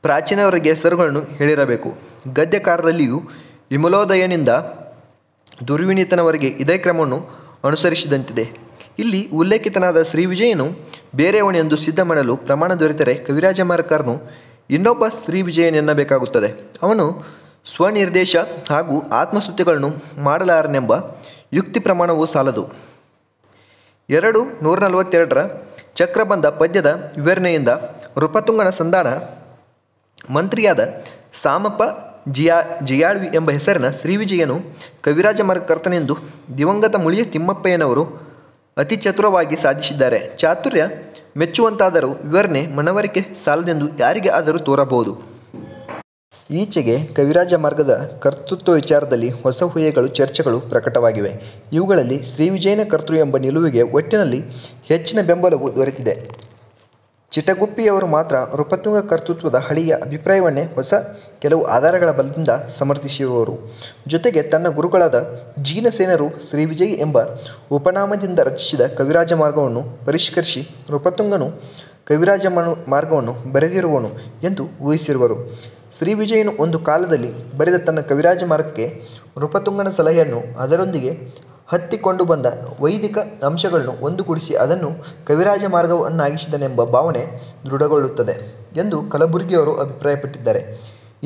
ಪ್ರಾಚೀನವರಿಗೆ ಹೆಸರುಗಳನ್ನು ಹೇಳಿರಬೇಕು. ಗದ್ಯಕಾರರಲ್ಲಿಯೂ ವಿಮಲೋದಯನಿಂದ ದುರ್ವಿನೀತನವರೆಗೆ ಇದೇ ಕ್ರಮವನ್ನು ಅನುಸರಿಸಿದಂತಿದೆ. ಇಲ್ಲಿ ಉಲ್ಲೇಖಿತನಾದ ಶ್ರೀ ವಿಜಯನು ಬೇರೆಯವನೆಂದು ಸಿದ್ಧ ಮಾಡಲು ಪ್ರಮಾಣ ದೊರೆತರೆ ಕವಿರಾಜಮಾರ್ಗರನು ಇನ್ನೊಬ್ಬ ಶ್ರೀ ವಿಜಯನೆನ್ನಬೇಕಾಗುತ್ತದೆ. ಅವನು ಸ್ವನಿರ್ದೇಶ ಹಾಗೂ ಆತ್ಮಸ್ತುತಿಗಳನ್ನು ಮಾಡಲಾರನೆಂಬ ಯುಕ್ತಿ ಪ್ರಮಾಣವೂ ಸಾಲದು. 142ರ ಚಕ್ರಬಂಧ ಪದ್ಯದ ವಿವರಣೆಯಿಂದ ನೃಪತುಂಗನ ಸಂಧಾನ ಮಂತ್ರಿಯಾದ ಸಾಮಪ್ಪ ಜಿಯಾಳ್ವಿ ಎಂಬ ಹೆಸರಿನ ಶ್ರೀವಿಜಯನು ಕವಿರಾಜಮಾರ್ಗಕರ್ತನೆಂದು ದಿವಂಗತ ಮುಳಿಯ ತಿಮ್ಮಪ್ಪಯ್ಯನವರು ಅತಿ ಚತುರವಾಗಿ ಸಾಧಿಸಿದ್ದಾರೆ. ಚಾತುರ್ಯ ಮೆಚ್ಚುವಂತಾದರೂ ವಿವರಣೆ ಮನವರಿಕೆ ಸಾಲದೆಂದು ಯಾರಿಗೆ ಆದರೂ ತೋರಬಹುದು. ಈಚೆಗೆ ಕವಿರಾಜಮಾರ್ಗದ ಕರ್ತೃತ್ವ ವಿಚಾರದಲ್ಲಿ ಹೊಸ ಊಹೆಗಳು ಚರ್ಚೆಗಳು ಪ್ರಕಟವಾಗಿವೆ. ಇವುಗಳಲ್ಲಿ ಶ್ರೀವಿಜಯನ ಕರ್ತೃ ಎಂಬ ನಿಲುವಿಗೆ ಒಟ್ಟಿನಲ್ಲಿ ಹೆಚ್ಚಿನ ಬೆಂಬಲವು ದೊರೆತಿದೆ. ಚಿಟಗುಪ್ಪಿಯವರು ಮಾತ್ರ ನೃಪತುಂಗ ಕರ್ತೃತ್ವದ ಹಳೆಯ ಅಭಿಪ್ರಾಯವನ್ನೇ ಹೊಸ ಕೆಲವು ಆಧಾರಗಳ ಬಲದಿಂದ ಸಮರ್ಥಿಸಿರುವರು. ಜೊತೆಗೆ ತನ್ನ ಗುರುಗಳಾದ ಜೀನಸೇನರು ಶ್ರೀವಿಜಯಿ ಎಂಬ ಉಪನಾಮದಿಂದ ರಚಿಸಿದ ಕವಿರಾಜಮಾರ್ಗವನ್ನು ಪರಿಷ್ಕರಿಸಿ ನೃಪತುಂಗನು ಕವಿರಾಜಮಾರ್ಗವನ್ನು ಬರೆದಿರುವನು ಎಂದು ಊಹಿಸಿರುವರು. ಶ್ರೀವಿಜಯನು ಒಂದು ಕಾಲದಲ್ಲಿ ಬರೆದ ತನ್ನ ಕವಿರಾಜಮಾರ್ಗಕ್ಕೆ ನೃಪತುಂಗನ ಸಲಹೆಯನ್ನು ಅದರೊಂದಿಗೆ ಹತ್ತಿಕೊಂಡು ಬಂದ ವೈದಿಕ ಅಂಶಗಳನ್ನು ಒಂದುಗೂಡಿಸಿ ಅದನ್ನು ಕವಿರಾಜಮಾರ್ಗವನ್ನಾಗಿಸಿದನೆಂಬ ಭಾವನೆ ದೃಢಗೊಳ್ಳುತ್ತದೆ ಎಂದು ಕಲಬುರ್ಗಿಯವರು ಅಭಿಪ್ರಾಯಪಟ್ಟಿದ್ದಾರೆ.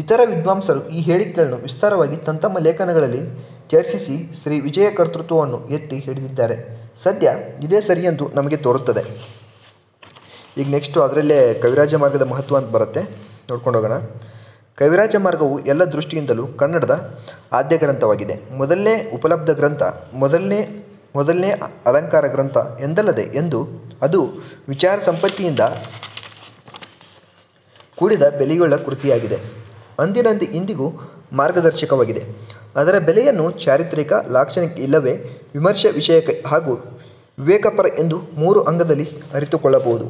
ಇತರ ವಿದ್ವಾಂಸರು ಈ ಹೇಳಿಕೆಗಳನ್ನು ವಿಸ್ತಾರವಾಗಿ ತಮ್ಮ ಲೇಖನಗಳಲ್ಲಿ ಚರ್ಚಿಸಿ ಶ್ರೀ ವಿಜಯ ಕರ್ತೃತ್ವವನ್ನು ಎತ್ತಿ ಹಿಡಿದಿದ್ದಾರೆ. ಸದ್ಯ ಇದೇ ಸರಿಯೆಂದು ನಮಗೆ ತೋರುತ್ತದೆ. ಈಗ ನೆಕ್ಸ್ಟು ಅದರಲ್ಲೇ ಕವಿರಾಜಮಾರ್ಗದ ಮಹತ್ವ ಅಂತ ಬರುತ್ತೆ, ನೋಡ್ಕೊಂಡು ಹೋಗೋಣ. ಕವಿರಾಜಮಾರ್ಗವು ಎಲ್ಲ ದೃಷ್ಟಿಯಿಂದಲೂ ಕನ್ನಡದ ಆದ್ಯ ಗ್ರಂಥವಾಗಿದೆ. ಮೊದಲನೇ ಉಪಲಬ್ಧ ಗ್ರಂಥ, ಮೊದಲನೇ ಅಲಂಕಾರ ಗ್ರಂಥ ಎಂದಲ್ಲದೆ ಎಂದು ಅದು ವಿಚಾರ ಸಂಪತ್ತಿಯಿಂದ ಕೂಡಿದ ಬೆಲೆಯುಳ್ಳ ಕೃತಿಯಾಗಿದೆ. ಅಂದಿನಂತೆ ಇಂದಿಗೂ ಮಾರ್ಗದರ್ಶಕವಾಗಿದೆ. ಅದರ ಬೆಲೆಯನ್ನು ಚಾರಿತ್ರಿಕ, ಲಾಕ್ಷಣಿಕ ಇಲ್ಲವೇ ವಿಮರ್ಶೆ ವಿಷಯಕ ಹಾಗೂ ವಿವೇಕಪರ ಎಂದು 3 ಅಂಗದಲ್ಲಿ ಅರಿತುಕೊಳ್ಳಬಹುದು.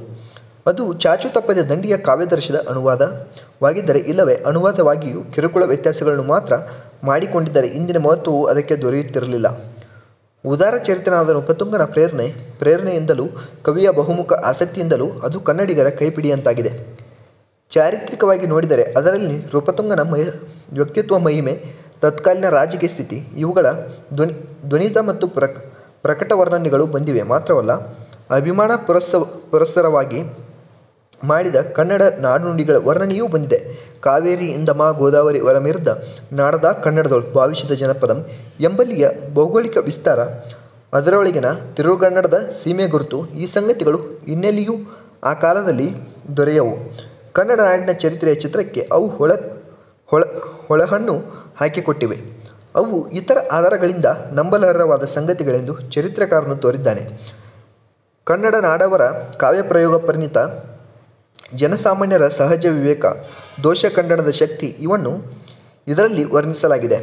ಅದು ಚಾಚು ತಪ್ಪದೆ ದಂಡಿಯ ಕಾವ್ಯದರ್ಶದ ಅನುವಾದವಾಗಿದ್ದರೆ, ಇಲ್ಲವೇ ಅನುವಾದವಾಗಿಯೂ ಕಿರುಕುಳ ವ್ಯತ್ಯಾಸಗಳನ್ನು ಮಾತ್ರ ಮಾಡಿಕೊಂಡಿದ್ದರೆ ಇಂದಿನ ಮಹತ್ವವು ಅದಕ್ಕೆ ದೊರೆಯುತ್ತಿರಲಿಲ್ಲ. ಉದಾರ ಚರಿತ್ರನಾದ ನೃಪತುಂಗನ ಪ್ರೇರಣೆಯಿಂದಲೂ ಕವಿಯ ಬಹುಮುಖ ಆಸಕ್ತಿಯಿಂದಲೂ ಅದು ಕನ್ನಡಿಗರ ಕೈಪಿಡಿಯಂತಾಗಿದೆ. ಚಾರಿತ್ರಿಕವಾಗಿ ನೋಡಿದರೆ ಅದರಲ್ಲಿ ನೃಪತುಂಗನ ವ್ಯಕ್ತಿತ್ವ, ಮಹಿಮೆ, ತತ್ಕಾಲೀನ ರಾಜಕೀಯ ಸ್ಥಿತಿ ಇವುಗಳ ಧ್ವನಿತ ಮತ್ತು ಪ್ರಕಟ ವರ್ಣನೆಗಳು ಬಂದಿವೆ. ಮಾತ್ರವಲ್ಲ, ಅಭಿಮಾನ ಪುರಸ್ಸರವಾಗಿ ಮಾಡಿದ ಕನ್ನಡ ನಾಡುನುಡಿಗಳ ವರ್ಣನೆಯೂ ಬಂದಿದೆ. ಕಾವೇರಿ ಇಂದಮ ಗೋದಾವರಿ ವರಮಿರ್ದ ನಾಡದ ಕನ್ನಡದೊಳು ಭಾವಿಸಿದ ಜನಪದಂ ಎಂಬಲ್ಲಿಯ ಭೌಗೋಳಿಕ ವಿಸ್ತಾರ, ಅದರೊಳಗಿನ ತಿರುಗನ್ನಡದ ಸೀಮೆ ಗುರುತು ಈ ಸಂಗತಿಗಳು ಇನ್ನೆಲ್ಲಿಯೂ ಆ ಕಾಲದಲ್ಲಿ ದೊರೆಯವು. ಕನ್ನಡ ನಾಡಿನ ಚರಿತ್ರೆಯ ಚಿತ್ರಕ್ಕೆ ಅವು ಹೊಳಹಣ್ಣು ಹಾಕಿಕೊಟ್ಟಿವೆ. ಅವು ಇತರ ಆಧಾರಗಳಿಂದ ನಂಬಲರ್ಹವಾದ ಸಂಗತಿಗಳೆಂದು ಚರಿತ್ರಕಾರನು ತೋರಿದ್ದಾನೆ. ಕನ್ನಡ ನಾಡವರ ಕಾವ್ಯಪ್ರಯೋಗ ಪರಿಣಿತ ಜನಸಾಮಾನ್ಯರ ಸಹಜ ವಿವೇಕ, ದೋಷ ಖಂಡನದ ಶಕ್ತಿ ಇವನ್ನು ಇದರಲ್ಲಿ ವರ್ಣಿಸಲಾಗಿದೆ.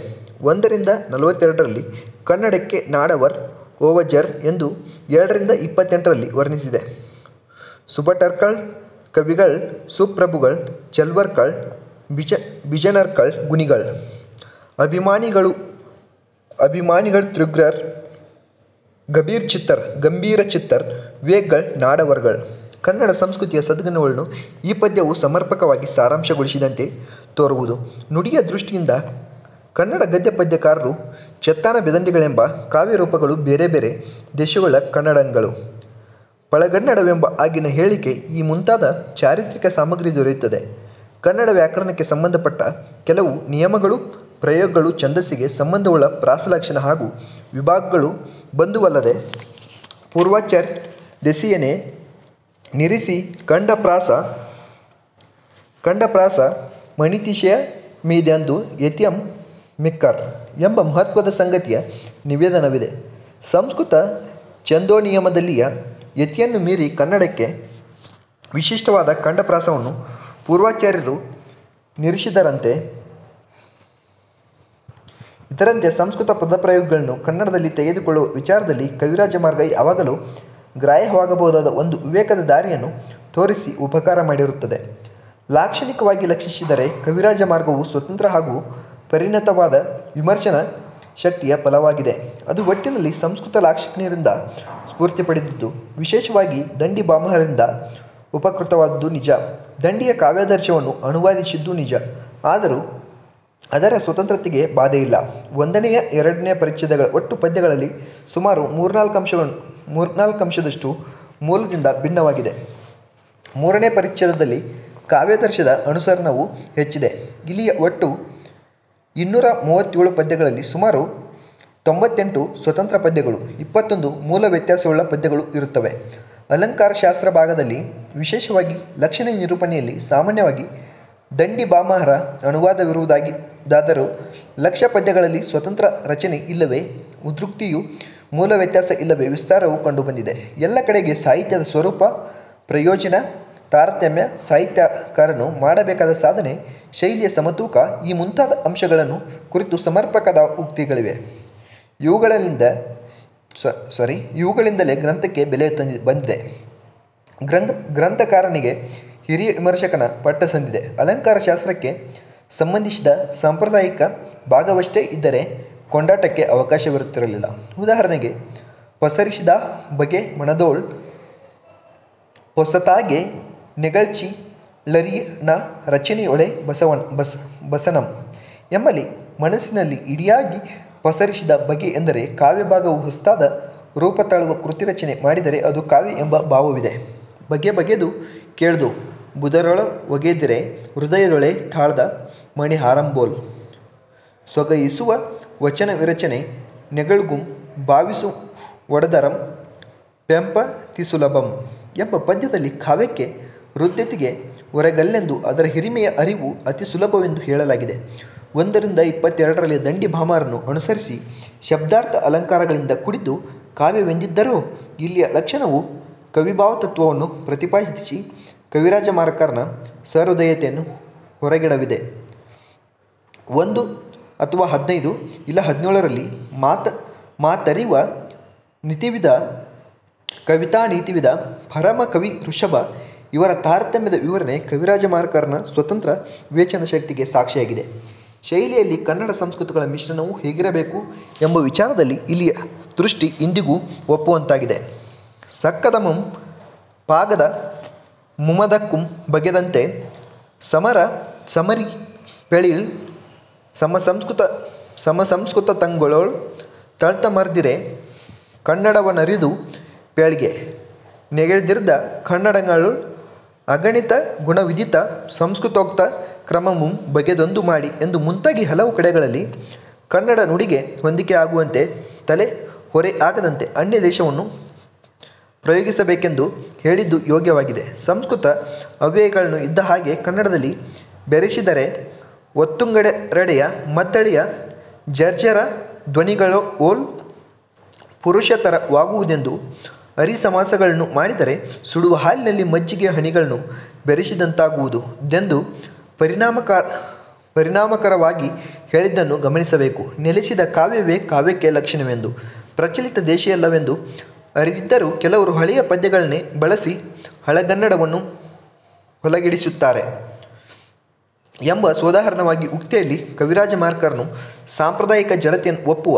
1ರಿಂದ 42ರಲ್ಲಿ ಕನ್ನಡಕ್ಕೆ ನಾಡವರ್ ಓವಜರ್ ಎಂದು 2ರಿಂದ 28ರಲ್ಲಿ ವರ್ಣಿಸಿದೆ. ಸುಭಟರ್ಕಳ್ ಕವಿಗಳ್ ಸುಪ್ರಭುಗಳ್ ಚೆಲ್ವರ್ಕಳ್ ಬಿಜನರ್ಕಳ್ ಗುಣಿಗಳ್ ಅಭಿಮಾನಿಗಳ್ ತೃಗ್ರರ್ ಗಂಭೀರ ಚಿತ್ತರ್ ವೇಗ್ಗಳ್ ನಾಡವರ್ಗಳ್. ಕನ್ನಡ ಸಂಸ್ಕೃತಿಯ ಸದ್ಗುಣಗಳನ್ನು ಈ ಪದ್ಯವು ಸಮರ್ಪಕವಾಗಿ ಸಾರಾಂಶಗೊಳಿಸಿದಂತೆ ತೋರುವುದು. ನುಡಿಯ ದೃಷ್ಟಿಯಿಂದ ಕನ್ನಡ ಗದ್ಯ ಪದ್ಯಕಾರರು ಚೆತ್ತಾನ ಬೆದಂಡಿಗಳೆಂಬ ಕಾವ್ಯರೂಪಗಳು ಬೇರೆ ಬೇರೆ ದೇಶಗಳ ಕನ್ನಡಗಳು. ಪಳಗನ್ನಡವೆಂಬ ಆಗಿನ ಹೇಳಿಕೆ ಈ ಮುಂತಾದ ಚಾರಿತ್ರಿಕ ಸಾಮಗ್ರಿ ದೊರೆಯುತ್ತದೆ. ಕನ್ನಡ ವ್ಯಾಕರಣಕ್ಕೆ ಸಂಬಂಧಪಟ್ಟ ಕೆಲವು ನಿಯಮಗಳು, ಪ್ರಯೋಗಗಳು, ಛಂದಸ್ಸಿಗೆ ಸಂಬಂಧವುಳ್ಳ ಪ್ರಾಸಲಕ್ಷಣ ಹಾಗೂ ವಿಭಾಗಗಳು ಬಂದುವಲ್ಲದೆ ಪೂರ್ವಾಚಾರ್ಯ ದೆಸಿಯನೆ ನಿರಿಸಿ ಕಂಡಪ್ರಾಸ ಮಣಿತಿಶಯ ಮೀದೆಂದು ಯತಿಯಂ ಮಿಕ್ಕರ್ ಎಂಬ ಮಹತ್ವದ ಸಂಗತಿಯ ನಿವೇದನವಿದೆ. ಸಂಸ್ಕೃತ ಛಂದೋನಿಯಮದಲ್ಲಿಯ ಯತಿಯನ್ನು ಮೀರಿ ಕನ್ನಡಕ್ಕೆ ವಿಶಿಷ್ಟವಾದ ಖಂಡಪ್ರಾಸವನ್ನು ಪೂರ್ವಾಚಾರ್ಯರು ನಿರಿಸಿದರಂತೆ ಇದರಂತೆ ಸಂಸ್ಕೃತ ಪದಪ್ರಯೋಗಗಳನ್ನು ಕನ್ನಡದಲ್ಲಿ ತೆಗೆದುಕೊಳ್ಳುವ ವಿಚಾರದಲ್ಲಿ ಕವಿರಾಜ ಮಾರ್ಗ ಯಾವಾಗಲೂ ಗ್ರಾಹ್ಯವಾಗಬಹುದಾದ ಒಂದು ವಿವೇಕದ ದಾರಿಯನ್ನು ತೋರಿಸಿ ಉಪಕಾರ ಮಾಡಿರುತ್ತದೆ. ಲಾಕ್ಷಣಿಕವಾಗಿ ಲಕ್ಷಿಸಿದರೆ ಕವಿರಾಜ ಮಾರ್ಗವು ಸ್ವತಂತ್ರ ಹಾಗೂ ಪರಿಣತವಾದ ವಿಮರ್ಶನ ಶಕ್ತಿಯ ಫಲವಾಗಿದೆ. ಅದು ಒಟ್ಟಿನಲ್ಲಿ ಸಂಸ್ಕೃತ ಲಾಕ್ಷಣಿಕರಿಂದ ಸ್ಫೂರ್ತಿ ಪಡೆದಿದ್ದು, ವಿಶೇಷವಾಗಿ ದಂಡಿ ಭಾಮಹರಿಂದ ಉಪಕೃತವಾದದ್ದು ನಿಜ. ದಂಡಿಯ ಕಾವ್ಯಾದರ್ಶವನ್ನು ಅನುವಾದಿಸಿದ್ದು ನಿಜ. ಆದರೂ ಅದರ ಸ್ವತಂತ್ರತೆಗೆ ಬಾಧೆಯಿಲ್ಲ. 1ನೇ 2ನೇ ಪರಿಚ್ಛೇದಗಳ ಒಟ್ಟು ಪದ್ಯಗಳಲ್ಲಿ ಸುಮಾರು 3-4 ಅಂಶದಷ್ಟು ಮೂಲದಿಂದ ಭಿನ್ನವಾಗಿದೆ. 3ನೇ ಪರಿಚ್ಛೇದದಲ್ಲಿ ಕಾವ್ಯಾದರ್ಶದ ಅನುಸರಣವು ಹೆಚ್ಚಿದೆ. ಇಲ್ಲಿಯ ಒಟ್ಟು 237 ಪದ್ಯಗಳಲ್ಲಿ ಸುಮಾರು 98 ಸ್ವತಂತ್ರ ಪದ್ಯಗಳು, 21 ಮೂಲ ವ್ಯತ್ಯಾಸವುಳ್ಳ ಪದ್ಯಗಳು ಇರುತ್ತವೆ. ಅಲಂಕಾರಶಾಸ್ತ್ರ ಭಾಗದಲ್ಲಿ, ವಿಶೇಷವಾಗಿ ಲಕ್ಷಣ ನಿರೂಪಣೆಯಲ್ಲಿ ಸಾಮಾನ್ಯವಾಗಿ ದಂಡಿ ಭಾಮಹರ ಅನುವಾದವಿರುವುದಾದರೂ ಲಕ್ಷ್ಯ ಪದ್ಯಗಳಲ್ಲಿ ಸ್ವತಂತ್ರ ರಚನೆ ಇಲ್ಲವೇ ಉದ್ರುಕ್ತಿಯು ಮೂಲ ವ್ಯತ್ಯಾಸ ಇಲ್ಲವೇ ವಿಸ್ತಾರವು ಕಂಡುಬಂದಿದೆ. ಎಲ್ಲ ಕಡೆಗೆ ಸಾಹಿತ್ಯದ ಸ್ವರೂಪ, ಪ್ರಯೋಜನ, ತಾರತಮ್ಯ, ಸಾಹಿತ್ಯಕಾರನು ಮಾಡಬೇಕಾದ ಸಾಧನೆ, ಶೈಲಿಯ ಸಮತೂಕ ಈ ಮುಂತಾದ ಅಂಶಗಳನ್ನು ಕುರಿತು ಸಮರ್ಪಕದ ಉಕ್ತಿಗಳಿವೆ. ಇವುಗಳಿಂದಲೇ ಗ್ರಂಥಕ್ಕೆ ಬೆಲೆ ಬಂದಿದೆ. ಗ್ರಂಥಕಾರನಿಗೆ ಹಿರಿಯ ವಿಮರ್ಶಕನ ಪಟ್ಟ ಸಂದಿದೆ. ಅಲಂಕಾರಶಾಸ್ತ್ರಕ್ಕೆ ಸಂಬಂಧಿಸಿದ ಸಾಂಪ್ರದಾಯಿಕ ಭಾಗವಷ್ಟೇ ಇದ್ದರೆ ಕೊಂಡಾಟಕ್ಕೆ ಅವಕಾಶವಿರುತ್ತಿರಲಿಲ್ಲ. ಉದಾಹರಣೆಗೆ, ಪಸರಿಸಿದ ಬಗೆ ಮಣದೋಳ್ ಹೊಸತಾಗೆ ನೆಗಳ್ಚಿ ಲರಿನ ರಚನೆಯೊಳೆ ಬಸನಂ ಎಂಬಲ್ಲಿ ಮನಸ್ಸಿನಲ್ಲಿ ಇಡಿಯಾಗಿ ಪಸರಿಸಿದ ಬಗೆ ಎಂದರೆ ಕಾವ್ಯಭಾಗವು ಹೊಸತಾದ ರೂಪ ತಾಳುವ ಕೃತಿ ರಚನೆ ಮಾಡಿದರೆ ಅದು ಕಾವ್ಯ ಎಂಬ ಭಾವವಿದೆ. ಬಗೆ ಬಗೆದು ಕೇಳ್ದು ಬುಧರೊಳ ಒಗೆದಿರೆ ಹೃದಯದೊಳೆ ತಾಳ್ದ ಮಣಿ ಹಾರಂಬೋಲ್ ಸೊಗಯಿಸುವ ವಚನ ವಿರಚನೆ ನೆಗಳ್ಗುಂ ಭಾವಿಸು ಒಡದರಂ ಪೆಂಪ ತಿಸುಲಭಂ ಎಂಬ ಪದ್ಯದಲ್ಲಿ ಕಾವ್ಯಕ್ಕೆ ಹೃದ್ಯತೆಗೆ ಹೊರಗಲ್ಲೆಂದು ಅದರ ಹಿರಿಮೆಯ ಅರಿವು ಅತಿ ಸುಲಭವೆಂದು ಹೇಳಲಾಗಿದೆ. 1-22ರಲ್ಲಿ ದಂಡಿ ಭಾಮಹರನ್ನು ಅನುಸರಿಸಿ ಶಬ್ದಾರ್ಥ ಅಲಂಕಾರಗಳಿಂದ ಕುಡಿದು ಕಾವ್ಯವೆಂದಿದ್ದರೂ ಇಲ್ಲಿಯ ಲಕ್ಷಣವು ಕವಿಭಾವತತ್ವವನ್ನು ಪ್ರತಿಪಾದಿಸಿ ಕವಿರಾಜ ಮಾರ್ಕರನ ಸಹೃದಯತೆಯನ್ನು ಹೊರಗಿಡವಿದೆ. 1 ಅಥವಾ 15 ಇಲ್ಲ 17ರಲ್ಲಿ ಮಾತರಿವ ನೀತಿವಿದ, ಕವಿತಾ ನೀತಿವಿದ, ಪರಮ ಕವಿ ಋಷಭ ಇವರ ತಾರತಮ್ಯದ ವಿವರಣೆ ಕವಿರಾಜ ಮಾರ್ಕರನ ಸ್ವತಂತ್ರ ವಿವೇಚನ ಶಕ್ತಿಗೆ ಸಾಕ್ಷಿಯಾಗಿದೆ. ಶೈಲಿಯಲ್ಲಿ ಕನ್ನಡ ಸಂಸ್ಕೃತಿಗಳ ಮಿಶ್ರಣವು ಹೇಗಿರಬೇಕು ಎಂಬ ವಿಚಾರದಲ್ಲಿ ಇಲ್ಲಿಯ ದೃಷ್ಟಿ ಇಂದಿಗೂ ಒಪ್ಪುವಂತಾಗಿದೆ. ಸಕ್ಕದಮಂ ಪಾಗದ ಮುಮದಕ್ಕುಂ ಬಗೆದಂತೆ ಸಮರಿ ಪೆಳಿಲ್ ಸಮಸಂಸ್ಕೃತ ತಂಗೊಳೋಳ್ ತಳ್ತಮರ್ದಿರೆ ಕನ್ನಡವನರಿದು ಪೇಳ್ಗೆ ನೆಗೆಳ್ದಿರ್ದ ಕನ್ನಡಗಳು ಅಗಣಿತ ಗುಣವಿದಿತ ಸಂಸ್ಕೃತೋಕ್ತ ಕ್ರಮಮುಂ ಬಗೆದೊಂದು ಮಾಡಿ ಎಂದು ಮುಂತಾಗಿ ಹಲವು ಕಡೆಗಳಲ್ಲಿ ಕನ್ನಡ ನುಡಿಗೆ ಹೊಂದಿಕೆ ಆಗುವಂತೆ ತಲೆ ಹೊರೆ ಆಗದಂತೆ ಅನ್ಯ ದೇಶವನ್ನು ಪ್ರಯೋಗಿಸಬೇಕೆಂದು ಹೇಳಿದ್ದು ಯೋಗ್ಯವಾಗಿದೆ. ಸಂಸ್ಕೃತ ಅವ್ಯಯಗಳನ್ನು ಇದ್ದ ಹಾಗೆ ಕನ್ನಡದಲ್ಲಿ ಬೆರೆಸಿದರೆ ಒತ್ತುಂಗಡೆಯ ಮದ್ದಳೆಯ ಜರ್ಜರ ಧ್ವನಿಗಳು ಓಲ್ ಪುರುಷತರವಾಗುವುದೆಂದು ಅರಿಸಮಾಸಗಳನ್ನು ಮಾಡಿದರೆ ಸುಡುವ ಹಾಲಿನಲ್ಲಿ ಮಜ್ಜಿಗೆಯ ಹನಿಗಳನ್ನು ಬೆರೆಸಿದಂತಾಗುವುದು ದೆಂದು ಪರಿಣಾಮಕರವಾಗಿ ಹೇಳಿದ್ದನ್ನು ಗಮನಿಸಬೇಕು. ನೆಲೆಸಿದ ಕಾವ್ಯವೇ ಕಾವ್ಯಕ್ಕೆ ಲಕ್ಷಣವೆಂದು, ಪ್ರಚಲಿತ ದೇಶಿಯಲ್ಲವೆಂದು ಅರಿದಿದ್ದರೂ ಕೆಲವರು ಹಳೆಯ ಪದ್ಯಗಳನ್ನೇ ಬಳಸಿ ಹಳಗನ್ನಡವನ್ನು ಹೊಲಗಿಡಿಸುತ್ತಾರೆ ಎಂಬ ಸೋದಾಹರಣವಾಗಿ ಉಕ್ತಿಯಲ್ಲಿ ಕವಿರಾಜ ಮಾರ್ಕರನು ಸಾಂಪ್ರದಾಯಿಕ ಜಡತೆಯನ್ನು ಒಪ್ಪುವ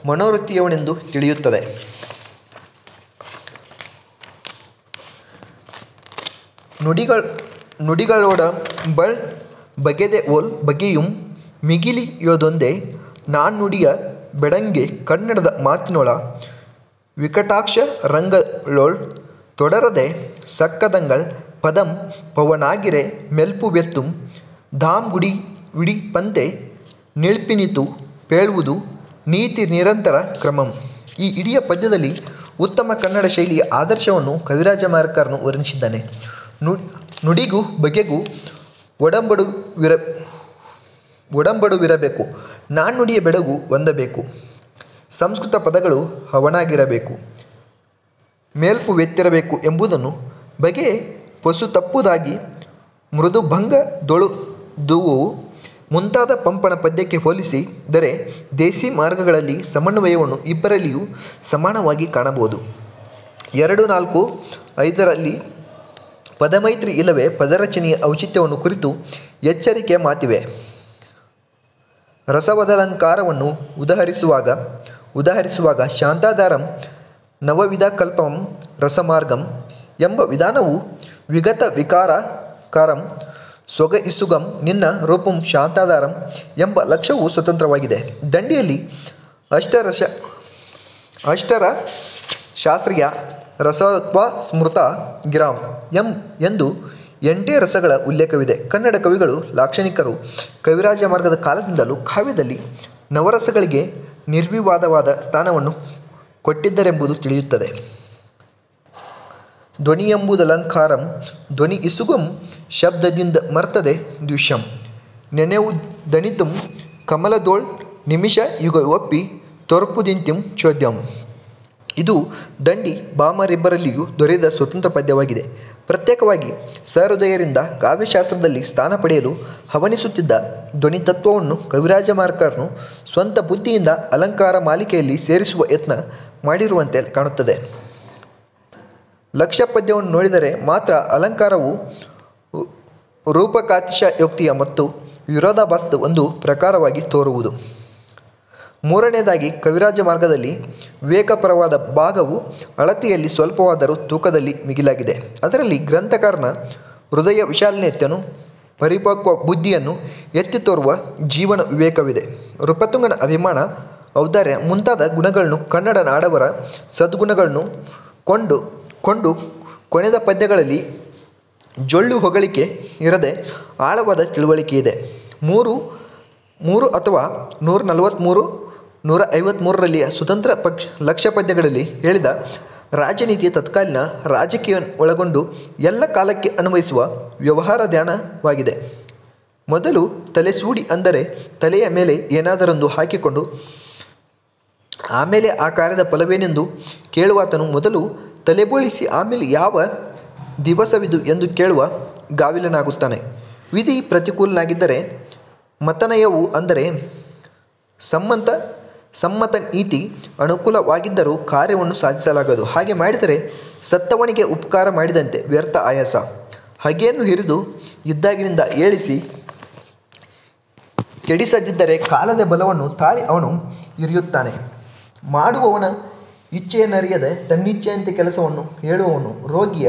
ಮನೋವೃತ್ತಿಯವನೆಂದು ತಿಳಿಯುತ್ತದೆ. ನುಡಿಗಳೋಡ ಬಗೆದೆ ಓಲ್ ಬಗೆಯುಂ ಮಿಗಿಲಿಯೋದೊಂದೇ ನಾಣ್ಣುಡಿಯ ಬೆಡಂಗೆ ಕನ್ನಡದ ಮಾತಿನೊಳ ವಿಕಟಾಕ್ಷ ರಂಗಳೋಳ್ ತೊಡರದೆ ಸಕ್ಕದಂಗಳ್ ಪದಂ ಪವನಾಗಿರೆ ಮೆಲ್ಪು ವೆತ್ತುಂ ಧಾಮ್ ಗುಡಿ ವಿಡಿ ಪಂತೆ ನಿಳ್ಪಿನಿತು ಪೇಳುವುದು ನೀತಿ ನಿರಂತರ ಕ್ರಮಂ. ಈ ಇಡೀ ಪದ್ಯದಲ್ಲಿ ಉತ್ತಮ ಕನ್ನಡ ಶೈಲಿಯ ಆದರ್ಶವನ್ನು ಕವಿರಾಜ ಮಾರ್ಕರನು ವರ್ಣಿಸಿದ್ದಾನೆ. ನುಡಿಗೂ ಬಗೆಗೂ ಒಡಂಬಡುವಿರಬೇಕು. ನಾಣ್ಣುಡಿಯ ಬೆಡಗು ಹೊಂದಬೇಕು. ಸಂಸ್ಕೃತ ಪದಗಳು ಹವನಾಗಿರಬೇಕು, ಮೇಲ್ಪು ವೆತ್ತಿರಬೇಕು ಎಂಬುದನ್ನು ಬಗೆ ಪೊಸು ತಪ್ಪುದಾಗಿ ಮೃದುಭಂಗದೊಳುದುವು ಮುಂತಾದ ಪಂಪನ ಪದ್ಯಕ್ಕೆ ಹೋಲಿಸಿದರೆ ದೇಸಿ ಮಾರ್ಗಗಳಲ್ಲಿ ಸಮನ್ವಯವನ್ನು ಇಬ್ಬರಲ್ಲಿಯೂ ಸಮಾನವಾಗಿ ಕಾಣಬಹುದು. 2-4-5ರಲ್ಲಿ ಪದಮೈತ್ರಿ ಇಲ್ಲವೇ ಪದರಚನೆಯ ಔಚಿತ್ಯವನ್ನು ಕುರಿತು ಎಚ್ಚರಿಕೆಯ ಮಾತಿವೆ. ರಸವದಲಂಕಾರವನ್ನು ಉದಾಹರಿಸುವಾಗ ಶಾಂತಾಧಾರಂ ನವವಿಧ ಕಲ್ಪಂ ರಸಮಾರ್ಗಂ ಎಂಬ ವಿಧಾನವು ವಿಗತ ವಿಕಾರಕಾರಂ ಸ್ವಗಯಿಸುಗಂ ನಿನ್ನ ರೂಪಂ ಶಾಂತಾಧಾರಂ ಎಂಬ ಲಕ್ಷ್ಯವು ಸ್ವತಂತ್ರವಾಗಿದೆ. ದಂಡಿಯಲ್ಲಿ ಅಷ್ಟರ ಶಾಸ್ತ್ರೀಯ ರಸತ್ವ ಸ್ಮೃತ ಗಿರಾಂ ಎಂದು 8 ರಸಗಳ ಉಲ್ಲೇಖವಿದೆ. ಕನ್ನಡ ಕವಿಗಳು ಲಾಕ್ಷಣಿಕರು ಕವಿರಾಜ ಮಾರ್ಗದ ಕಾಲದಿಂದಲೂ ಕಾವ್ಯದಲ್ಲಿ ನವರಸಗಳಿಗೆ ನಿರ್ವಿವಾದವಾದ ಸ್ಥಾನವನ್ನು ಕೊಟ್ಟಿದ್ದರೆಂಬುದು ತಿಳಿಯುತ್ತದೆ. ಧ್ವನಿಯೆಂಬುದಲಂಕಾರಂ ಧ್ವನಿ ಇಸುಗಂ ಶಬ್ದದಿಂದ ಮರ್ತದೆ ದ್ವಿಷಂ ನೆನೆವು ದಣಿತುಂ ಕಮಲದೋಳ್ ನಿಮಿಷ ಯುಗ ಒಪ್ಪಿ ತೊರಪುದಿಂತಿಂ ಚೋದ್ಯಂ. ಇದು ದಂಡಿ ಭಾಮರಿಬ್ಬರಲ್ಲಿಯೂ ದೊರೆದ ಸ್ವತಂತ್ರ ಪದ್ಯವಾಗಿದೆ. ಪ್ರತ್ಯೇಕವಾಗಿ ಸಹೃದಯರಿಂದ ಕಾವ್ಯಶಾಸ್ತ್ರದಲ್ಲಿ ಸ್ಥಾನ ಪಡೆಯಲು ಹವಣಿಸುತ್ತಿದ್ದ ಧ್ವನಿತತ್ವವನ್ನು ಕವಿರಾಜ ಮಾರ್ಕರನು ಸ್ವಂತ ಬುದ್ಧಿಯಿಂದ ಅಲಂಕಾರ ಮಾಲಿಕೆಯಲ್ಲಿ ಸೇರಿಸುವ ಯತ್ನ ಮಾಡಿರುವಂತೆ ಕಾಣುತ್ತದೆ. ಲಕ್ಷ್ಯ ಪದ್ಯವನ್ನು ನೋಡಿದರೆ ಮಾತ್ರ ಅಲಂಕಾರವು ರೂಪಕಾತಿಶಯೋಕ್ತಿಯ ಮತ್ತು ವಿರೋಧಾಭಾಸದ ಒಂದು ಪ್ರಕಾರವಾಗಿ ತೋರುವುದು. ಮೂರನೆಯದಾಗಿ ಕವಿರಾಜ ಮಾರ್ಗದಲ್ಲಿ ವಿವೇಕಪರವಾದ ಭಾಗವು ಅಳತೆಯಲ್ಲಿ ಸ್ವಲ್ಪವಾದರೂ ತೂಕದಲ್ಲಿ ಮಿಗಿಲಾಗಿದೆ. ಅದರಲ್ಲಿ ಗ್ರಂಥಕಾರನ ಹೃದಯ ವಿಶಾಲನೆಯನ್ನು ಪರಿಪಕ್ವ ಬುದ್ಧಿಯನ್ನು ಎತ್ತಿ ತೋರುವ ಜೀವನ ವಿವೇಕವಿದೆ. ನೃಪತುಂಗನ ಅಭಿಮಾನ ಔದಾರ್ಯ ಮುಂತಾದ ಗುಣಗಳನ್ನು ಕನ್ನಡ ನಾಡವರ ಸದ್ಗುಣಗಳನ್ನು ಕೊಂಡು ಕೊನೆದ ಪದ್ಯಗಳಲ್ಲಿ ಜೊಳ್ಳು ಹೊಗಳಿಕೆ ಇರದೆ ಆಳವಾದ ತಿಳುವಳಿಕೆ ಇದೆ. 3 ಅಥವಾ 143, 153ರಲ್ಲಿಯ ಸ್ವತಂತ್ರ ಲಕ್ಷ್ಯ ಪದ್ಯಗಳಲ್ಲಿ ಹೇಳಿದ ರಾಜನೀತಿಯ ತತ್ಕಾಲೀನ ರಾಜಕೀಯ ಒಳಗೊಂಡು ಎಲ್ಲ ಕಾಲಕ್ಕೆ ಅನ್ವಯಿಸುವ ವ್ಯವಹಾರ ಧ್ಯಾನವಾಗಿದೆ. ಮೊದಲು ತಲೆಸೂಡಿ ಅಂದರೆ ತಲೆಯ ಮೇಲೆ ಏನಾದರೊಂದು ಹಾಕಿಕೊಂಡು ಆಮೇಲೆ ಆ ಕಾರ್ಯದ ಫಲವೇನೆಂದು ಕೇಳುವಾತನು ಮೊದಲು ತಲೆಬೋಳಿಸಿ ಆಮೇಲೆ ಯಾವ ದಿವಸವಿದು ಎಂದು ಕೇಳುವ ಗಾವಿಲನಾಗುತ್ತಾನೆ. ವಿಧಿ ಪ್ರತಿಕೂಲನಾಗಿದ್ದರೆ ಮತನಯವು ಅಂದರೆ ಸಮ್ಮತ ನೀತಿ ಅನುಕೂಲವಾಗಿದ್ದರೂ ಕಾರ್ಯವನ್ನು ಸಾಧಿಸಲಾಗದು. ಹಾಗೆ ಮಾಡಿದರೆ ಸತ್ತವನಿಗೆ ಉಪಕಾರ ಮಾಡಿದಂತೆ ವ್ಯರ್ಥ ಆಯಾಸ. ಹಗೆಯನ್ನು ಹಿರಿದು ಇದ್ದಾಗಿನಿಂದ ಏಳಿಸಿ ಕೆಡಿಸದಿದ್ದರೆ ಕಾಲದ ಬಲವನ್ನು ತಾಳಿ ಅವನು ಇರಿಯುತ್ತಾನೆ. ಮಾಡುವವನ ಇಚ್ಛೆಯನ್ನರಿಯದೆ ತನ್ನಿಚ್ಛೆಯಂತೆ ಕೆಲಸವನ್ನು ಹೇಳುವವನು ರೋಗಿಯ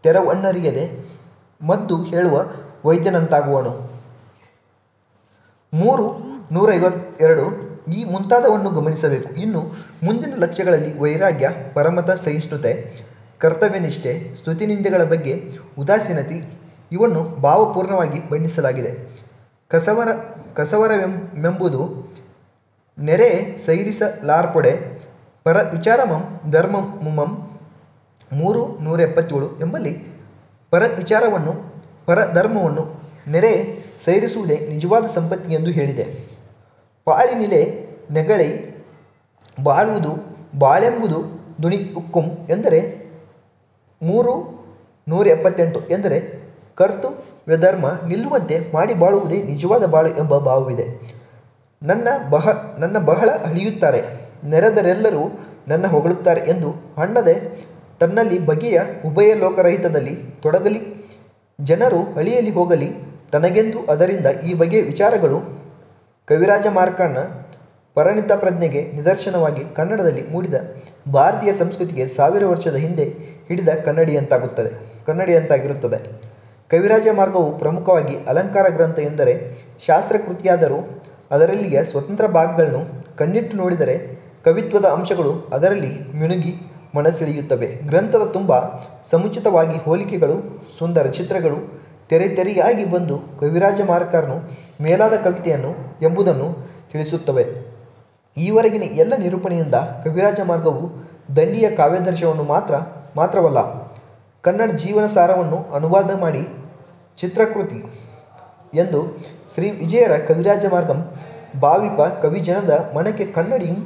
ತೆರವನ್ನರಿಯದೆ ಮದ್ದು ಹೇಳುವ ವೈದ್ಯನಂತಾಗುವನು. 3-152 ಈ ಮುಂತಾದವನ್ನು ಗಮನಿಸಬೇಕು. ಇನ್ನು ಮುಂದಿನ ಲಕ್ಷ್ಯಗಳಲ್ಲಿ ವೈರಾಗ್ಯ, ಪರಮತ ಸಹಿಷ್ಣುತೆ, ಕರ್ತವ್ಯನಿಷ್ಠೆ, ಸ್ತುತಿನಿಂದೆಗಳ ಬಗ್ಗೆ ಉದಾಸೀನತೆ ಇವನ್ನು ಭಾವಪೂರ್ಣವಾಗಿ ಬಣ್ಣಿಸಲಾಗಿದೆ. ಕಸವರವೆಂಬುದು ನೆರೆ ಸೈರಿಸಲಾರ್ಪೊಡೆ ಪರ ವಿಚಾರಮಂ ಧರ್ಮಮುಮಂ 3-177 ಎಂಬಲ್ಲಿ ಪರ ವಿಚಾರವನ್ನು ಪರಧರ್ಮವನ್ನು ನೆರೆ ಸೈರಿಸುವುದೇ ನಿಜವಾದ ಸಂಪತ್ತಿ ಎಂದು ಹೇಳಿದೆ. ಪಾಳಿನಿಲೆ ನೆಗಳಿ ಬಾಳುವುದು ಬಾಳೆಂಬುದು ದುಣಿ ಉಕ್ಕುಂ ಎಂದರೆ 3-178 ಎಂದರೆ ಕರ್ತವ್ಯಧರ್ಮ ನಿಲ್ಲುವಂತೆ ಮಾಡಿ ಬಾಳುವುದೇ ನಿಜವಾದ ಬಾಳು ಎಂಬ ಭಾವವಿದೆ. ನನ್ನ ಬಹಳ ಅಳಿಯುತ್ತಾರೆ, ನೆರೆದರೆಲ್ಲರೂ ನನ್ನ ಹೊಗಳುತ್ತಾರೆ ಎಂದು ಹಣ್ಣದೆ ತನ್ನಲ್ಲಿ ಬಗೆಯ ಉಭಯ ಲೋಕರಹಿತದಲ್ಲಿ ತೊಡಗಲಿ, ಜನರು ಅಳಿಯಲಿ ಹೋಗಲಿ ತನಗೆಂದು ಅದರಿಂದ ಈ ಬಗೆಯ ವಿಚಾರಗಳು ಕವಿರಾಜ ಮಾರ್ಕಂಡನ ಪರಿಣಿತ ಪ್ರಜ್ಞೆಗೆ ನಿದರ್ಶನವಾಗಿ ಕನ್ನಡದಲ್ಲಿ ಮೂಡಿದ ಭಾರತೀಯ ಸಂಸ್ಕೃತಿಗೆ 1000 ವರ್ಷದ ಹಿಂದೆ ಹಿಡಿದ ಕನ್ನಡಿಯಂತಾಗಿರುತ್ತದೆ. ಕವಿರಾಜ ಮಾರ್ಗವು ಪ್ರಮುಖವಾಗಿ ಅಲಂಕಾರ ಗ್ರಂಥ ಎಂದರೆ ಶಾಸ್ತ್ರಕೃತಿಯಾದರೂ ಅದರಲ್ಲಿಯ ಸ್ವತಂತ್ರ ಭಾಗಗಳನ್ನು ಕಣ್ಣಿಟ್ಟು ನೋಡಿದರೆ ಕವಿತ್ವದ ಅಂಶಗಳು ಅದರಲ್ಲಿ ಮಿಣುಗಿ ಮನಸೆಳೆಯುತ್ತವೆ. ಗ್ರಂಥದ ತುಂಬ ಸಮುಚಿತವಾಗಿ ಹೋಲಿಕೆಗಳು, ಸುಂದರ ಚಿತ್ರಗಳು ತೆರೆಯಾಗಿ ಬಂದು ಕವಿರಾಜ ಮಾರ್ಕರನು ಮೇಲಾದ ಕವಿತೆಯನ್ನು ಎಂಬುದನ್ನು ತಿಳಿಸುತ್ತವೆ. ಈವರೆಗಿನ ಎಲ್ಲ ನಿರೂಪಣೆಯಿಂದ ಕವಿರಾಜ ಮಾರ್ಗವು ದಂಡಿಯ ಕಾವ್ಯಾದರ್ಶವನ್ನು ಮಾತ್ರವಲ್ಲ, ಕನ್ನಡ ಜೀವನ ಸಾರವನ್ನು ಅನುವಾದ ಮಾಡಿ ಚಿತ್ರಕೃತಿ ಎಂದು ಶ್ರೀ ವಿಜಯರ ಕವಿರಾಜ ಮಾರ್ಗಂ ಭಾವಿಪ ಕವಿಜನದ ಮನಕ್ಕೆ ಕನ್ನಡಿಯಂ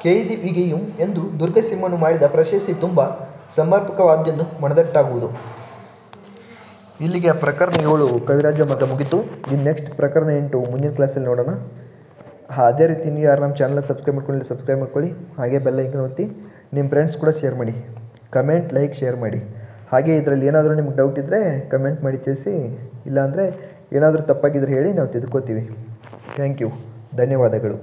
ಕೇದಿವಿಗೆಯಂ ಎಂದು ದುರ್ಗಸಿಂಹನು ಮಾಡಿದ ಪ್ರಶಸ್ತಿ ತುಂಬ ಸಮರ್ಪಕವಾದ್ದೆಂದು ಮನದಟ್ಟಾಗುವುದು. ಇಲ್ಲಿಗೆ ಪ್ರಕರಣ 7 ಕವಿರಾಜ ಮಾರ್ಗ ಮುಗೀತು. ಇನ್ನು ನೆಕ್ಸ್ಟ್ ಪ್ರಕರಣ 8 ಮುಂದಿನ ಕ್ಲಾಸಲ್ಲಿ ನೋಡೋಣ. ಅದೇ ರೀತಿ ನೀವು ಯಾರು ನಮ್ಮ ಚಾನಲ್ ಸಬ್ಸ್ಕ್ರೈಬ್ ಮಾಡ್ಕೊಳ್ಳಿ. ಹಾಗೆ ಬೆಲ್ ಐಕನ್ ಒತ್ತಿ ನಿಮ್ಮ ಫ್ರೆಂಡ್ಸ್ ಕೂಡ ಶೇರ್ ಮಾಡಿ. ಕಮೆಂಟ್, ಲೈಕ್, ಶೇರ್ ಮಾಡಿ. ಹಾಗೆ ಇದರಲ್ಲಿ ಏನಾದರೂ ನಿಮ್ಗೆ ಡೌಟ್ ಇದ್ದರೆ ಕಮೆಂಟ್ ಮಾಡಿ ತಿಳಿಸಿ. ಇಲ್ಲಾಂದರೆ ಏನಾದರೂ ತಪ್ಪಾಗಿದ್ದರೆ ಹೇಳಿ, ನಾವು ತಿದ್ಕೋತೀವಿ. Thank you. ಧನ್ಯವಾದಗಳು.